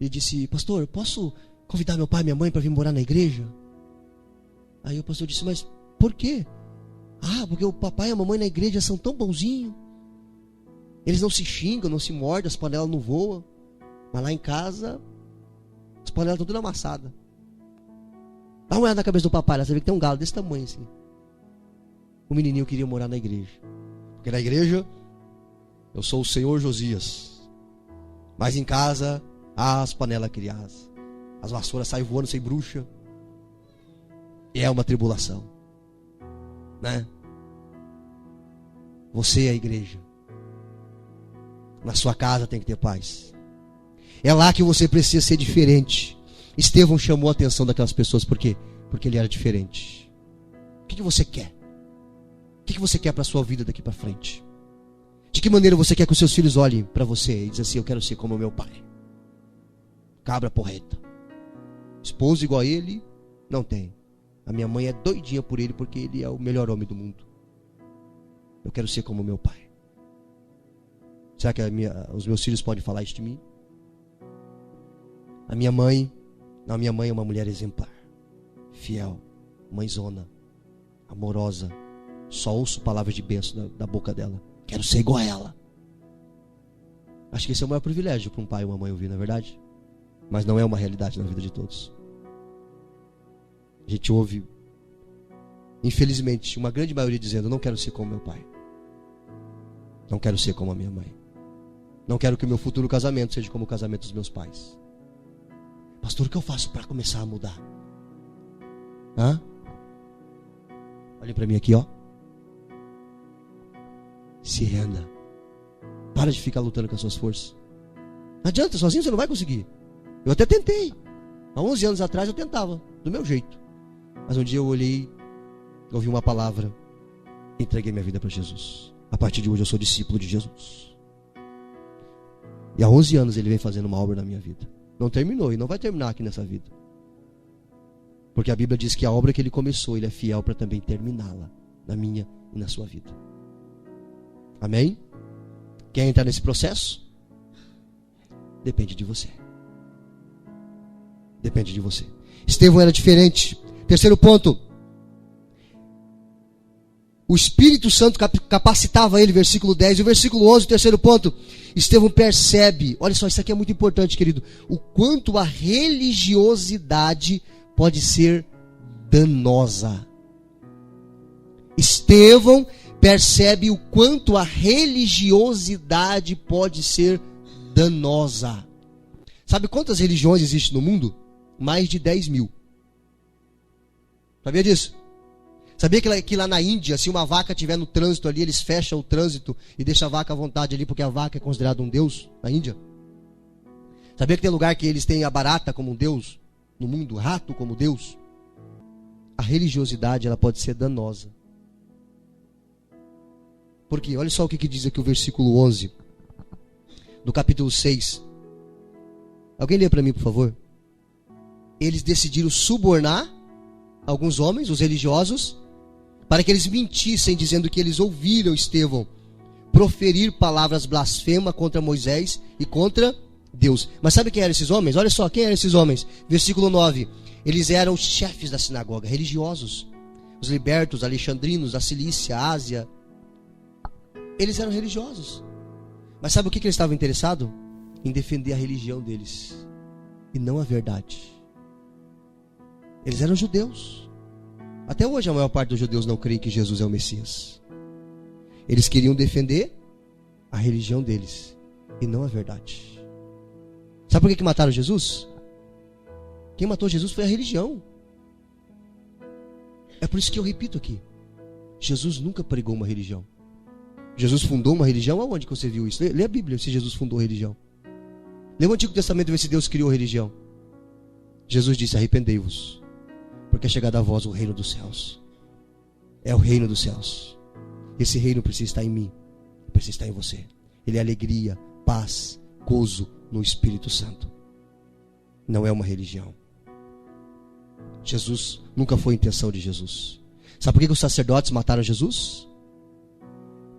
Ele disse, pastor, posso convidar meu pai e minha mãe para vir morar na igreja? Aí o pastor disse, mas por quê? Ah, porque o papai e a mamãe na igreja são tão bonzinhos. Eles não se xingam, não se mordem, as panelas não voam. Mas lá em casa, as panelas estão tudo amassadas. Dá uma olhada na cabeça do papai, você vê que tem um galo desse tamanho assim. O menininho queria morar na igreja. Porque na igreja, eu sou o Senhor Josias. Mas em casa, as panelas criadas. As vassouras saem voando sem bruxa. E é uma tribulação. Né? Você é a igreja. Na sua casa tem que ter paz. É lá que você precisa ser diferente. Estevão chamou a atenção daquelas pessoas. Por quê? Porque ele era diferente. O que você quer? O que você quer para a sua vida daqui para frente? De que maneira você quer que os seus filhos olhem para você e dizem assim, eu quero ser como meu pai? Cabra porreta. Esposo igual a ele, não tem. A minha mãe é doidinha por ele porque ele é o melhor homem do mundo. Eu quero ser como meu pai. Será que os meus filhos podem falar isso de mim? A minha mãe é uma mulher exemplar. Fiel, mãezona, amorosa. Só ouço palavras de bênção da boca dela. Quero ser igual a ela. Acho que esse é o maior privilégio para um pai e uma mãe ouvir, não é verdade? Mas não é uma realidade na vida de todos. A gente ouve, infelizmente, uma grande maioria dizendo, não quero ser como meu pai. Não quero ser como a minha mãe. Não quero que o meu futuro casamento seja como o casamento dos meus pais. Pastor, o que eu faço para começar a mudar? Hã? Olhem para mim aqui, ó. Se renda. Para de ficar lutando com as suas forças. Não adianta, sozinho você não vai conseguir. Eu até tentei. Há 11 anos atrás eu tentava, do meu jeito. Mas um dia eu olhei, ouvi uma palavra, entreguei minha vida para Jesus. A partir de hoje eu sou discípulo de Jesus. E há 11 anos ele vem fazendo uma obra na minha vida. Não terminou e não vai terminar aqui nessa vida. Porque a Bíblia diz que a obra que ele começou, ele é fiel para também terminá-la, na minha e na sua vida. Amém? Quer entrar nesse processo? Depende de você. Depende de você. Estevão era diferente. Terceiro ponto. O Espírito Santo capacitava ele, versículo 10. E o versículo 11, o terceiro ponto. Estevão percebe, olha só, isso aqui é muito importante, querido. O quanto a religiosidade pode ser danosa. Estevão percebe o quanto a religiosidade pode ser danosa. Sabe quantas religiões existem no mundo? Mais de 10 mil. Sabia disso? Sabia que lá na Índia, se uma vaca estiver no trânsito ali, eles fecham o trânsito e deixam a vaca à vontade ali, porque a vaca é considerada um deus na Índia? Sabia que tem lugar que eles têm a barata como um deus? No mundo, rato como deus? A religiosidade, ela pode ser danosa. Porque, olha só o que diz aqui o versículo 11, do capítulo 6. Alguém lê para mim, por favor? Eles decidiram subornar alguns homens, os religiosos, para que eles mentissem, dizendo que eles ouviram Estevão proferir palavras blasfemas contra Moisés e contra Deus. Mas sabe quem eram esses homens? Olha só, quem eram esses homens? Versículo 9. Eles eram os chefes da sinagoga, religiosos. Os libertos, alexandrinos, da Cilícia, Ásia. Eles eram religiosos. Mas sabe o que eles estavam interessados? Em defender a religião deles. E não a verdade. Eles eram judeus. Até hoje a maior parte dos judeus não crê que Jesus é o Messias. Eles queriam defender a religião deles. E não a verdade. Sabe por que mataram Jesus? Quem matou Jesus foi a religião. É por isso que eu repito aqui. Jesus nunca pregou uma religião. Jesus fundou uma religião? Aonde que você viu isso? Lê a Bíblia se Jesus fundou a religião. Lê o Antigo Testamento e vê se Deus criou a religião. Jesus disse: arrependei-vos, porque é chegado a vós o reino dos céus. É o reino dos céus. Esse reino precisa estar em mim, precisa estar em você. Ele é alegria, paz, gozo no Espírito Santo. Não é uma religião. Jesus nunca foi a intenção de Jesus. Sabe por que os sacerdotes mataram Jesus?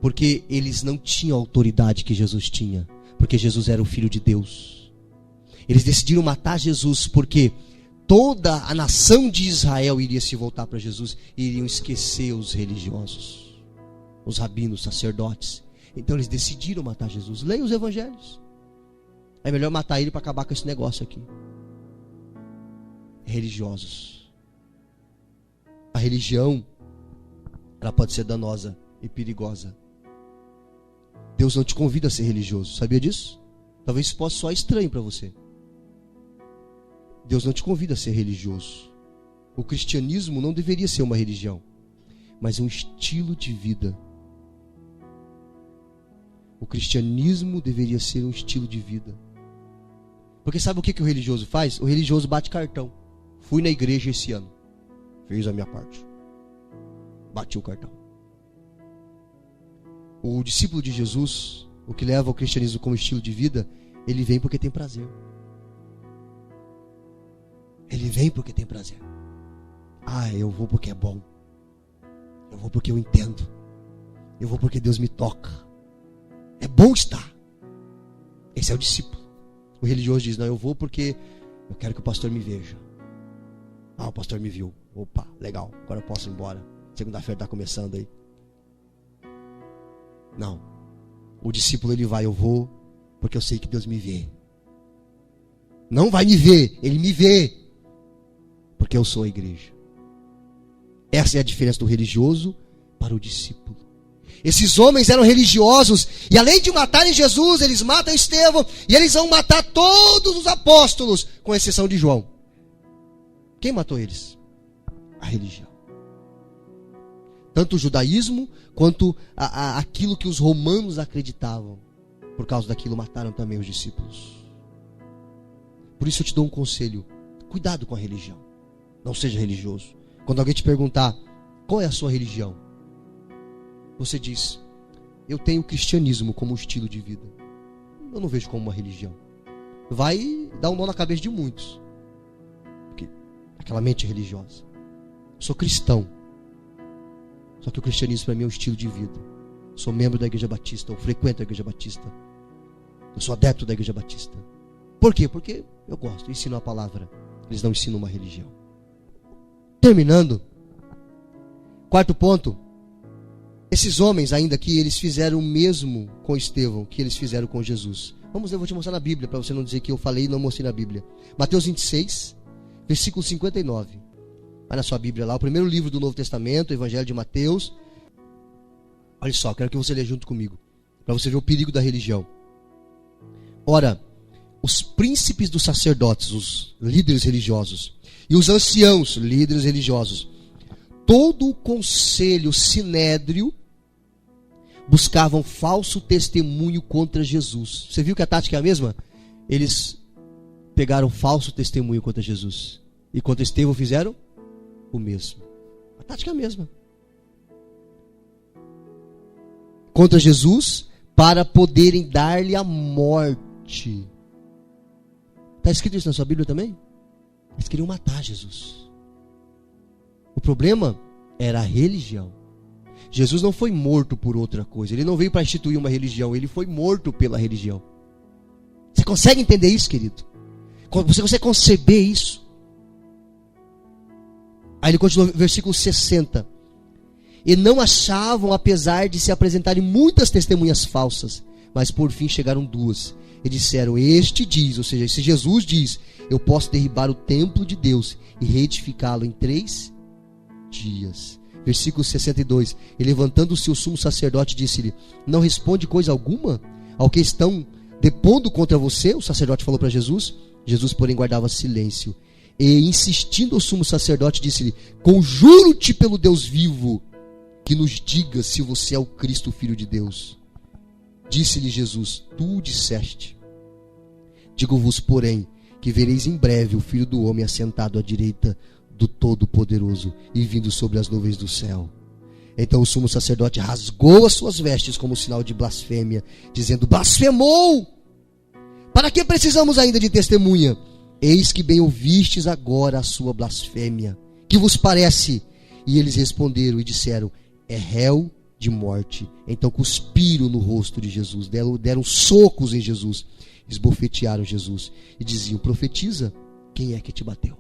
Porque eles não tinham a autoridade que Jesus tinha. Porque Jesus era o Filho de Deus. Eles decidiram matar Jesus porque toda a nação de Israel iria se voltar para Jesus e iriam esquecer os religiosos, os rabinos, os sacerdotes. Então eles decidiram matar Jesus. Leia os evangelhos. É melhor matar ele para acabar com esse negócio aqui. Religiosos. A religião, ela pode ser danosa e perigosa. Deus não te convida a ser religioso, sabia disso? Talvez isso possa soar estranho para você. Deus não te convida a ser religioso. O cristianismo não deveria ser uma religião, mas um estilo de vida. O cristianismo deveria ser um estilo de vida. Porque sabe o que o religioso faz? O religioso bate cartão. Fui na igreja esse ano. Fiz a minha parte. Bati o cartão. O discípulo de Jesus, o que leva o cristianismo como estilo de vida, ele vem porque tem prazer. Ele vem porque tem prazer. Ah, eu vou porque é bom. Eu vou porque eu entendo. Eu vou porque Deus me toca. É bom estar. Esse é o discípulo. O religioso diz: não, eu vou porque eu quero que o pastor me veja. Ah, o pastor me viu. Opa, legal, agora eu posso ir embora. Segunda-feira está começando aí. Não. O discípulo, ele vai: eu vou porque eu sei que Deus me vê. Não vai me ver, ele me vê. Porque eu sou a igreja. Essa é a diferença do religioso para o discípulo. Esses homens eram religiosos, e além de matarem Jesus, eles matam Estevão, e eles vão matar todos os apóstolos, com exceção de João. Quem matou eles? A religião. Tanto o judaísmo, quanto aquilo que os romanos acreditavam. Por causa daquilo mataram também os discípulos. Por isso eu te dou um conselho: cuidado com a religião. Não seja religioso. Quando alguém te perguntar qual é a sua religião, você diz: eu tenho o cristianismo como estilo de vida. Eu não vejo como uma religião. Vai dar um nó na cabeça de muitos, porque aquela mente religiosa. Eu sou cristão, só que o cristianismo para mim é um estilo de vida. Eu sou membro da Igreja Batista, eu frequento a Igreja Batista, eu sou adepto da Igreja Batista. Por quê? Porque eu gosto, eu ensino a palavra. Eles não ensinam uma religião. Terminando, quarto ponto: esses homens ainda aqui, eles fizeram o mesmo com Estevão que eles fizeram com Jesus. Vamos ver, eu vou te mostrar na Bíblia, para você não dizer que eu falei e não mostrei na Bíblia. Mateus 26, versículo 59. Vai na sua Bíblia lá, o primeiro livro do Novo Testamento, o Evangelho de Mateus. Olha só, quero que você leia junto comigo, para você ver o perigo da religião. Ora, os príncipes dos sacerdotes, os líderes religiosos, e os anciãos, líderes religiosos, todo o conselho sinédrio buscavam falso testemunho contra Jesus. Você viu que a tática é a mesma? Eles pegaram falso testemunho contra Jesus, e contra Estevão fizeram o mesmo. A tática é a mesma. Contra Jesus, para poderem dar-lhe a morte. Está escrito isso na sua Bíblia também? Eles queriam matar Jesus. O problema era a religião. Jesus não foi morto por outra coisa. Ele não veio para instituir uma religião. Ele foi morto pela religião. Você consegue entender isso, querido? Você consegue conceber isso? Aí ele continua, versículo 60. E não achavam, apesar de se apresentarem muitas testemunhas falsas, mas por fim chegaram duas. E disseram: este diz, ou seja, se Jesus diz, eu posso derribar o templo de Deus e reedificá-lo em 3 dias. Versículo 62. E levantando o seu sumo sacerdote, disse-lhe: não responde coisa alguma ao que estão depondo contra você? O sacerdote falou para Jesus. Jesus, porém, guardava silêncio. E insistindo o sumo sacerdote, disse-lhe: conjuro-te pelo Deus vivo, que nos diga se você é o Cristo, o Filho de Deus. Disse-lhe Jesus: tu disseste. Digo-vos, porém, que vereis em breve o Filho do Homem assentado à direita do Todo-Poderoso e vindo sobre as nuvens do céu. Então o sumo sacerdote rasgou as suas vestes como sinal de blasfêmia, dizendo: blasfemou! Para que precisamos ainda de testemunha? Eis que bem ouvistes agora a sua blasfêmia. Que vos parece? E eles responderam e disseram: é réu de morte. Então cuspiram no rosto de Jesus, deram socos em Jesus, esbofetearam Jesus e diziam: profetiza, quem é que te bateu?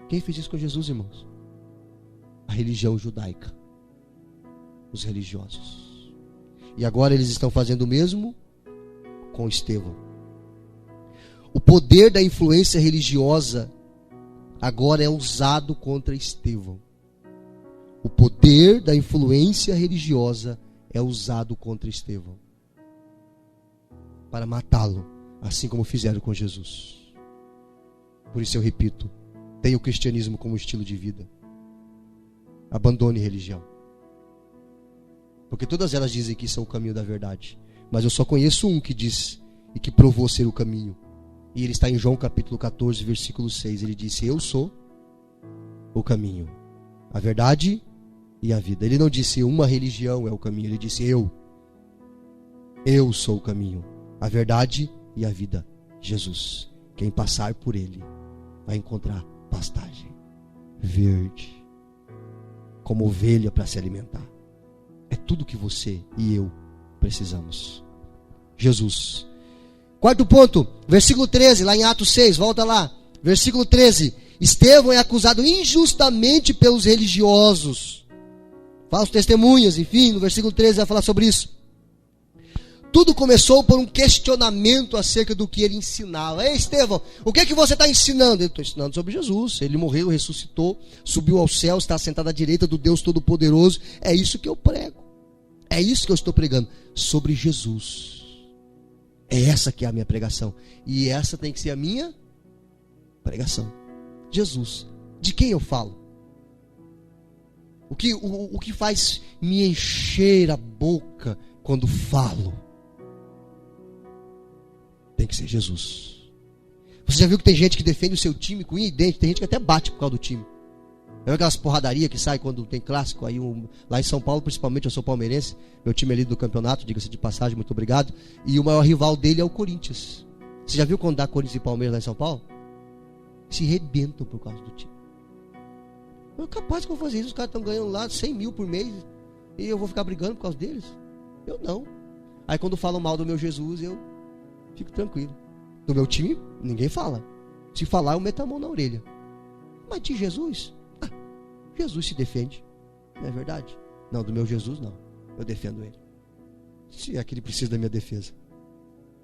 Quem fez isso com Jesus, irmãos? A religião judaica, os religiosos. E agora eles estão fazendo o mesmo com Estevão. O poder da influência religiosa agora é usado contra Estevão. O poder da influência religiosa é usado contra Estevão para matá-lo, assim como fizeram com Jesus. Por isso eu repito: tenha o cristianismo como estilo de vida. Abandone religião, porque todas elas dizem que são o caminho da verdade, mas eu só conheço um que diz e que provou ser o caminho, e ele está em João capítulo 14, versículo 6. Ele disse: eu sou o caminho, a verdade e a vida. Ele não disse uma religião é o caminho, ele disse eu sou o caminho, a verdade e a vida, Jesus. Quem passar por ele vai encontrar pastagem verde, como ovelha para se alimentar. É tudo que você e eu precisamos. Jesus. Quarto ponto, versículo 13, lá em Atos 6, volta lá. Versículo 13. Estevão é acusado injustamente pelos religiosos, falsos testemunhas, enfim, no versículo 13 vai falar sobre isso. Tudo começou por um questionamento acerca do que ele ensinava. Ei, Estevão, o que é que você está ensinando? Eu estou ensinando sobre Jesus. Ele morreu, ressuscitou, subiu ao céu, está sentado à direita do Deus Todo-Poderoso. É isso que eu prego. É isso que eu estou pregando, sobre Jesus. É essa que é a minha pregação. E essa tem que ser a minha pregação. Jesus. De quem eu falo? O que faz me encher a boca quando falo? tem que ser Jesus. Você já viu que tem gente que defende o seu time com unha e dente? Tem gente que até bate por causa do time. É aquelas porradarias que sai quando tem clássico. Aí lá em São Paulo, principalmente, eu sou palmeirense. Meu time é líder do campeonato, diga-se de passagem, muito obrigado. E o maior rival dele é o Corinthians. Você já viu quando dá Corinthians e Palmeiras lá em São Paulo? Se rebentam por causa do time. Eu capaz que eu vou fazer isso. Os caras estão ganhando lá 100 mil por mês e eu vou ficar brigando por causa deles? Eu não. Aí quando falam mal do meu Jesus, eu fico tranquilo. Do meu time, ninguém fala. Se falar, eu meto a mão na orelha. Mas de Jesus? Jesus se defende. Não é verdade? Não, do meu Jesus não. Eu defendo ele. Se é que ele precisa da minha defesa.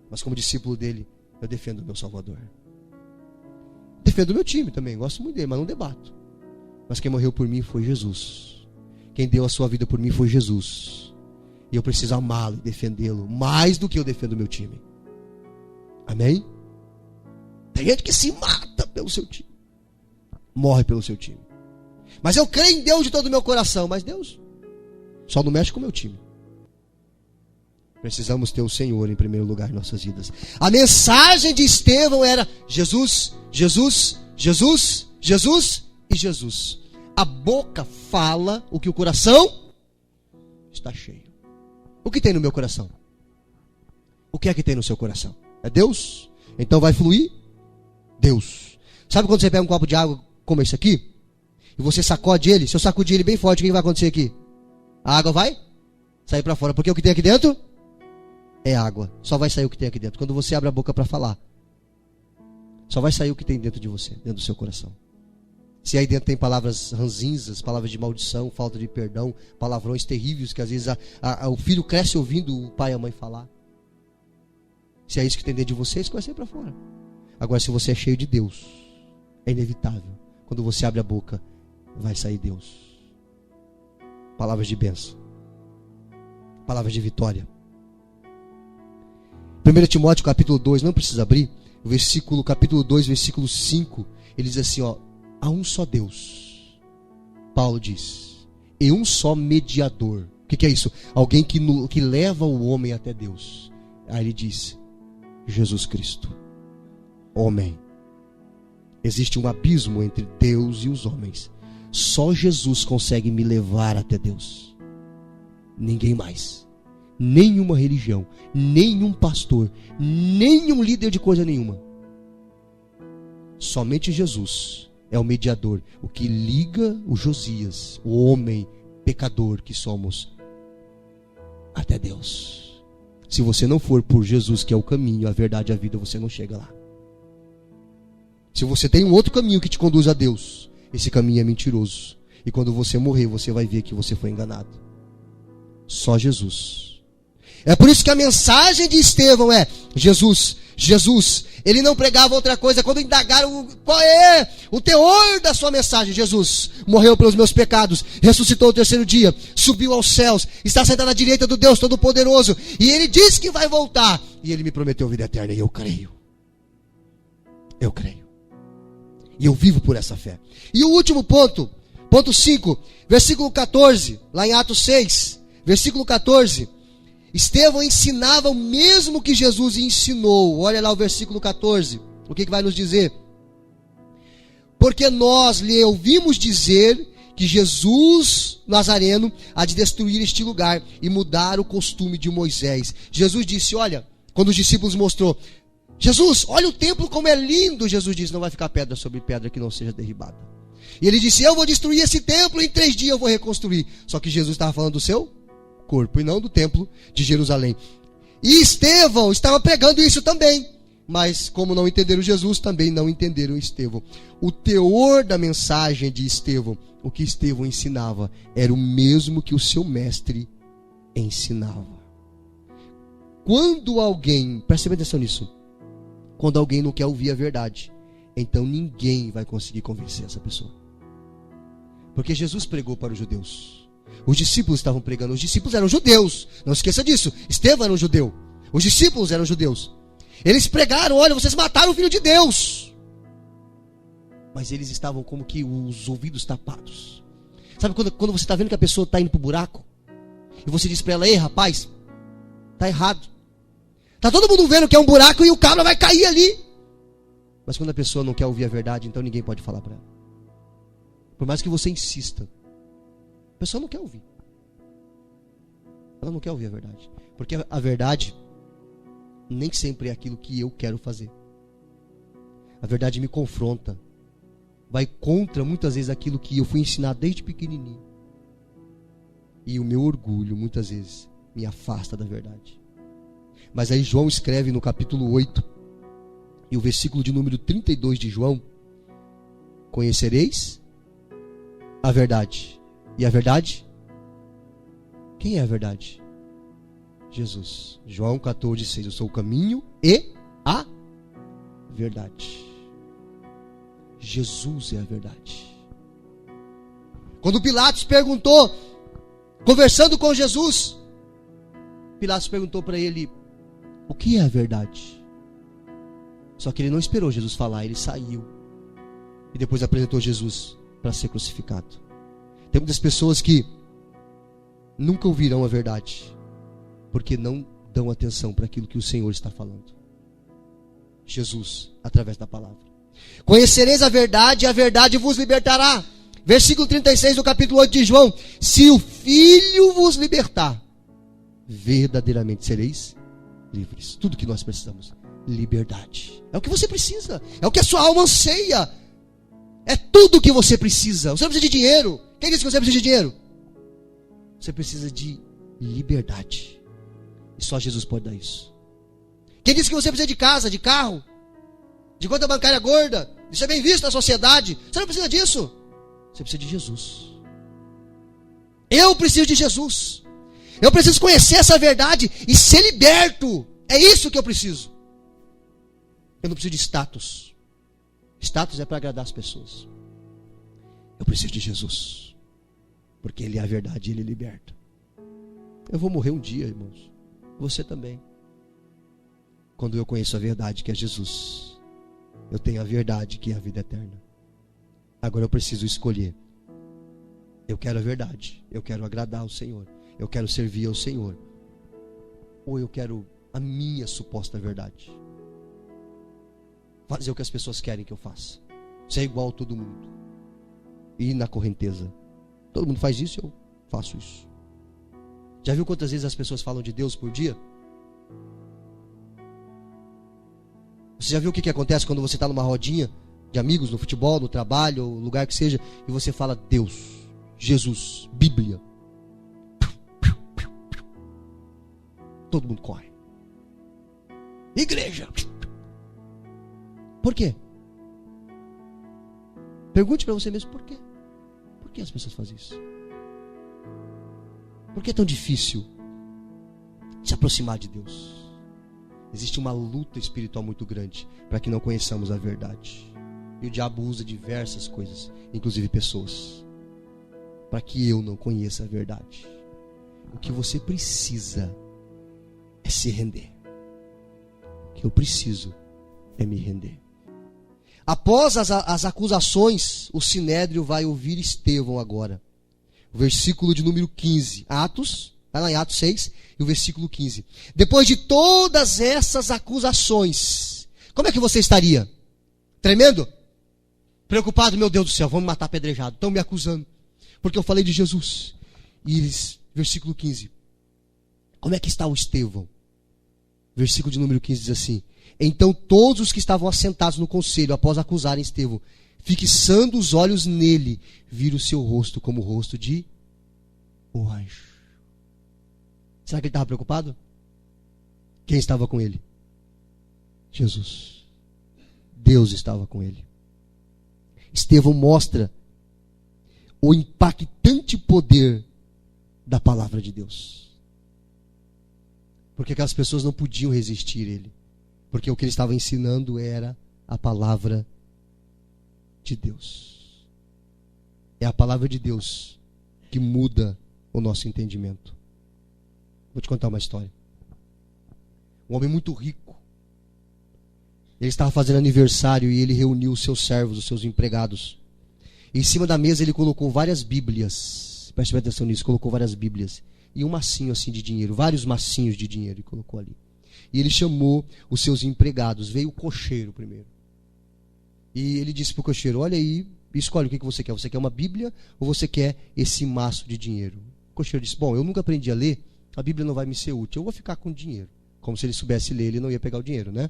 Mas como discípulo dele, eu defendo o meu Salvador. Defendo o meu time também. Gosto muito dele, mas não debato. Mas quem morreu por mim foi Jesus. Quem deu a sua vida por mim foi Jesus. E eu preciso amá-lo e defendê-lo mais do que eu defendo o meu time. Amém? Tem gente que se mata pelo seu time. Morre pelo seu time. Mas eu creio em Deus de todo o meu coração. Mas Deus só não mexe com o meu time. Precisamos ter o Senhor em primeiro lugar em nossas vidas. A mensagem de Estevão era Jesus, Jesus, Jesus, Jesus e Jesus. A boca fala o que o coração está cheio. O que tem no meu coração? O que é que tem no seu coração? É Deus? Então vai fluir Deus. Sabe quando você pega um copo de água como esse aqui? E você sacode ele? Se eu sacudir ele bem forte, o que vai acontecer aqui? A água vai sair para fora. Porque o que tem aqui dentro é água. Só vai sair o que tem aqui dentro. Quando você abre a boca para falar, só vai sair o que tem dentro de você, dentro do seu coração. Se aí dentro tem palavras ranzinzas, palavras de maldição, falta de perdão, palavrões terríveis que às vezes o filho cresce ouvindo o pai e a mãe falar. Se é isso que tem dentro de você, isso vai sair para fora. Agora, se você é cheio de Deus, é inevitável. Quando você abre a boca, vai sair Deus. Palavras de bênção. Palavras de vitória. 1 Timóteo capítulo 2, não precisa abrir. Capítulo 2, versículo 5. Ele diz assim, há um só Deus. Paulo diz. E um só mediador. O que é isso? Alguém que leva o homem até Deus. Aí ele diz, Jesus Cristo. Homem. Existe um abismo entre Deus e os homens. Só Jesus consegue me levar até Deus. Ninguém mais. Nenhuma religião, nenhum pastor, nenhum líder de coisa nenhuma. Somente Jesus é o mediador, o que liga o Josias, o homem pecador que somos, até Deus. Se você não for por Jesus, que é o caminho, a verdade e a vida, você não chega lá. Se você tem um outro caminho que te conduz a Deus, esse caminho é mentiroso. E quando você morrer, você vai ver que você foi enganado. Só Jesus. É por isso que a mensagem de Estevão é Jesus, Jesus. Ele não pregava outra coisa. Quando indagaram qual é o teor da sua mensagem, Jesus morreu pelos meus pecados, ressuscitou ao terceiro dia, subiu aos céus, está sentado à direita do Deus Todo-Poderoso, e Ele disse que vai voltar, e Ele me prometeu vida eterna, e eu creio. Eu creio. E eu vivo por essa fé. E o último ponto, ponto 5, versículo 14, lá em Atos 6, versículo 14. Estevão ensinava o mesmo que Jesus ensinou. Olha lá o versículo 14. O que vai nos dizer? Porque nós lhe ouvimos dizer que Jesus Nazareno há de destruir este lugar e mudar o costume de Moisés. Jesus disse, olha, quando os discípulos mostrou, Jesus, olha o templo como é lindo. Jesus disse, não vai ficar pedra sobre pedra que não seja derribada. E ele disse, eu vou destruir esse templo, em 3 dias eu vou reconstruir. Só que Jesus estava falando do seu corpo e não do templo de Jerusalém. E Estevão estava pregando isso também. Mas como não entenderam Jesus, também não entenderam Estevão. O teor da mensagem de Estevão, o que Estevão ensinava, era o mesmo que o seu mestre ensinava. Quando alguém, preste atenção nisso, quando alguém não quer ouvir a verdade, então ninguém vai conseguir convencer essa pessoa. Porque Jesus pregou para os judeus. Os discípulos estavam pregando. Os discípulos eram judeus. Não esqueça disso. Estevão era um judeu. Os discípulos eram judeus. Eles pregaram, olha, vocês mataram o Filho de Deus. Mas eles estavam como que os ouvidos tapados. Sabe quando você está vendo que a pessoa está indo para o buraco? E você diz para ela, ei rapaz, está errado. Está todo mundo vendo que é um buraco e o cabra vai cair ali. Mas quando a pessoa não quer ouvir a verdade, então ninguém pode falar para ela. Por mais que você insista, a pessoa não quer ouvir. Ela não quer ouvir a verdade. Porque a verdade nem sempre é aquilo que eu quero fazer. A verdade me confronta. Vai contra muitas vezes aquilo que eu fui ensinado desde pequenininho. E o meu orgulho muitas vezes me afasta da verdade. Mas aí João escreve no capítulo 8 e o versículo de número 32 de João: conhecereis a verdade. E a verdade? Quem é a verdade? Jesus. João 14,6. Eu sou o caminho e a verdade. Jesus é a verdade. Quando Pilatos perguntou, conversando com Jesus, Pilatos perguntou para ele: o que é a verdade? Só que ele não esperou Jesus falar, ele saiu e depois apresentou Jesus para ser crucificado. Tem muitas pessoas que nunca ouvirão a verdade, porque não dão atenção para aquilo que o Senhor está falando. Jesus, através da palavra. Conhecereis a verdade e a verdade vos libertará. Versículo 36 do capítulo 8 de João: se o Filho vos libertar, verdadeiramente sereis livres. Tudo que nós precisamos: liberdade. É o que você precisa, é o que a sua alma anseia, é tudo o que você precisa. Você não precisa de dinheiro. Quem disse que você precisa de dinheiro? Você precisa de liberdade, e só Jesus pode dar isso. Quem disse que você precisa de casa, de carro, de conta bancária gorda, de ser bem visto na sociedade? Você não precisa disso. Você precisa de Jesus. Eu preciso de Jesus. Eu preciso conhecer essa verdade e ser liberto. É isso que eu preciso. Eu não preciso de status. Status é para agradar as pessoas. Eu preciso de Jesus, porque Ele é a verdade e Ele liberta. Eu vou morrer um dia, irmãos. Você também. Quando eu conheço a verdade, que é Jesus, eu tenho a verdade, que é a vida eterna. Agora eu preciso escolher. Eu quero a verdade, eu quero agradar ao Senhor, eu quero servir ao Senhor, ou eu quero a minha suposta verdade, fazer o que as pessoas querem que eu faça, ser igual a todo mundo, ir na correnteza. Todo mundo faz isso, eu faço isso. Já viu quantas vezes as pessoas falam de Deus por dia? Você já viu o que acontece quando você está numa rodinha de amigos, no futebol, no trabalho, ou lugar que seja, e você fala Deus, Jesus, Bíblia? Todo mundo corre. Igreja. Por quê? Pergunte para você mesmo por quê. Por que as pessoas fazem isso? Por que é tão difícil se aproximar de Deus? Existe uma luta espiritual muito grande para que não conheçamos a verdade. E o diabo usa diversas coisas, inclusive pessoas, para que eu não conheça a verdade. O que você precisa é se render. O que eu preciso é me render. Após as acusações, o Sinédrio vai ouvir Estevão agora. O versículo de número 15. Atos, vai lá em Atos 6, e o versículo 15. Depois de todas essas acusações, como é que você estaria? Tremendo? Preocupado? Meu Deus do céu, vão me matar apedrejado. Estão me acusando, porque eu falei de Jesus. E eles, versículo 15. Como é que está o Estevão? Versículo de número 15 diz assim: então todos os que estavam assentados no conselho, após acusarem Estevão, fixando os olhos nele, viram o seu rosto como o rosto de um anjo. Será que ele estava preocupado? Quem estava com ele? Jesus. Deus estava com ele. Estevão mostra o impactante poder da palavra de Deus. Porque aquelas pessoas não podiam resistir a ele. Porque o que ele estava ensinando era a palavra de Deus. É a palavra de Deus que muda o nosso entendimento. Vou te contar uma história. Um homem muito rico. Ele estava fazendo aniversário e ele reuniu os seus servos, os seus empregados. E em cima da mesa ele colocou várias bíblias. Preste atenção nisso, colocou várias bíblias. E um massinho assim de dinheiro, vários massinhos de dinheiro ele colocou ali. E ele chamou os seus empregados. Veio o cocheiro primeiro. E ele disse para o cocheiro: olha aí, escolhe o que você quer. Você quer uma Bíblia ou você quer esse maço de dinheiro? O cocheiro disse: bom, eu nunca aprendi a ler, a Bíblia não vai me ser útil, eu vou ficar com o dinheiro. Como se ele soubesse ler, ele não ia pegar o dinheiro, né?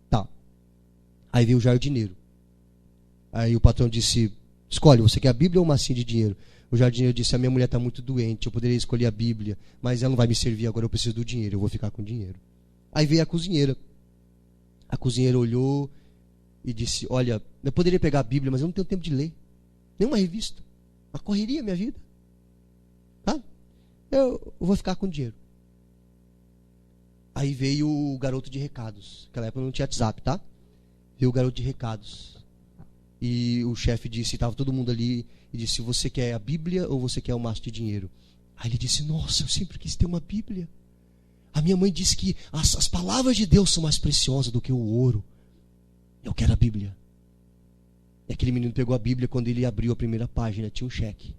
Tá. Aí veio o jardineiro. Aí o patrão disse: escolhe, você quer a Bíblia ou um macinho de dinheiro? O jardineiro disse: a minha mulher está muito doente, eu poderia escolher a Bíblia, mas ela não vai me servir agora, eu preciso do dinheiro, eu vou ficar com o dinheiro. Aí veio a cozinheira. A cozinheira olhou e disse: olha, eu poderia pegar a Bíblia, mas eu não tenho tempo de ler. Nenhuma revista. Uma correria minha vida. Tá? Eu vou ficar com o dinheiro. Aí veio o garoto de recados. Naquela época não tinha WhatsApp, tá? Veio o garoto de recados. E o chefe disse, estava todo mundo ali, e disse: você quer a Bíblia ou você quer o maço de dinheiro? Aí ele disse: nossa, eu sempre quis ter uma Bíblia. A minha mãe disse que as palavras de Deus são mais preciosas do que o ouro. Eu quero a Bíblia. E aquele menino pegou a Bíblia. Quando ele abriu a primeira página, tinha um cheque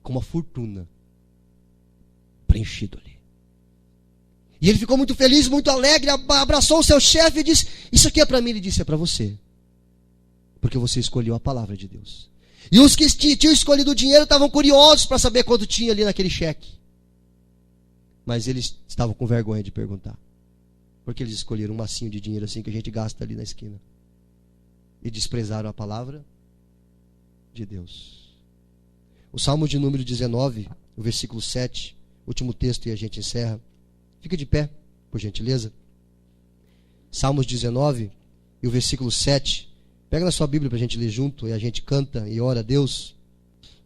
com uma fortuna preenchido ali. E ele ficou muito feliz, muito alegre, abraçou o seu chefe e disse: isso aqui é para mim. Ele disse: é para você, porque você escolheu a palavra de Deus. E os que tinham escolhido o dinheiro estavam curiosos para saber quanto tinha ali naquele cheque. Mas eles estavam com vergonha de perguntar. Porque eles escolheram um macinho de dinheiro assim que a gente gasta ali na esquina. E desprezaram a palavra de Deus. O Salmo de número 19, o versículo 7, último texto e a gente encerra. Fica de pé, por gentileza. Salmos 19 e o versículo 7. Pega na sua Bíblia para a gente ler junto e a gente canta e ora a Deus.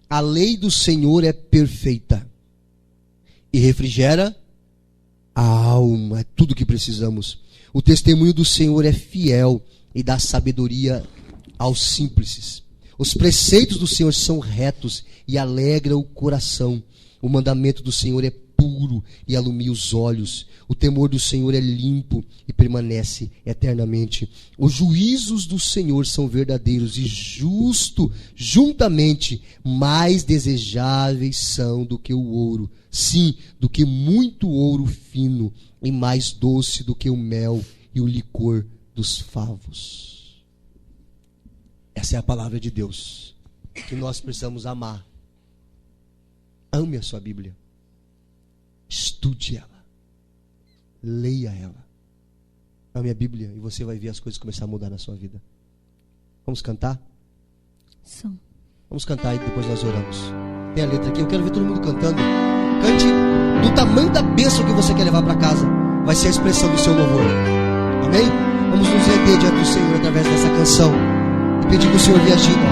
A lei do Senhor é perfeita e refrigera a alma. É tudo o que precisamos. O testemunho do Senhor é fiel e dá sabedoria aos simples. Os preceitos do Senhor são retos e alegram o coração. O mandamento do Senhor é puro e alumia os olhos. O temor do Senhor é limpo e permanece eternamente. Os juízos do Senhor são verdadeiros e juntamente mais desejáveis são do que o ouro. Sim, do que muito ouro fino, e mais doce do que o mel e o licor dos favos. Essa é a palavra de Deus que nós precisamos amar. Ame a sua Bíblia. Estude ela. Leia ela. Ame a Bíblia e você vai ver as coisas começar a mudar na sua vida. Vamos cantar? Sim. Vamos cantar e depois nós oramos. Tem a letra aqui, eu quero ver todo mundo cantando. Cante do tamanho da bênção que você quer levar para casa. Vai ser a expressão do seu louvor. Amém? Vamos nos render diante do Senhor através dessa canção e pedir que o Senhor viaje em nós.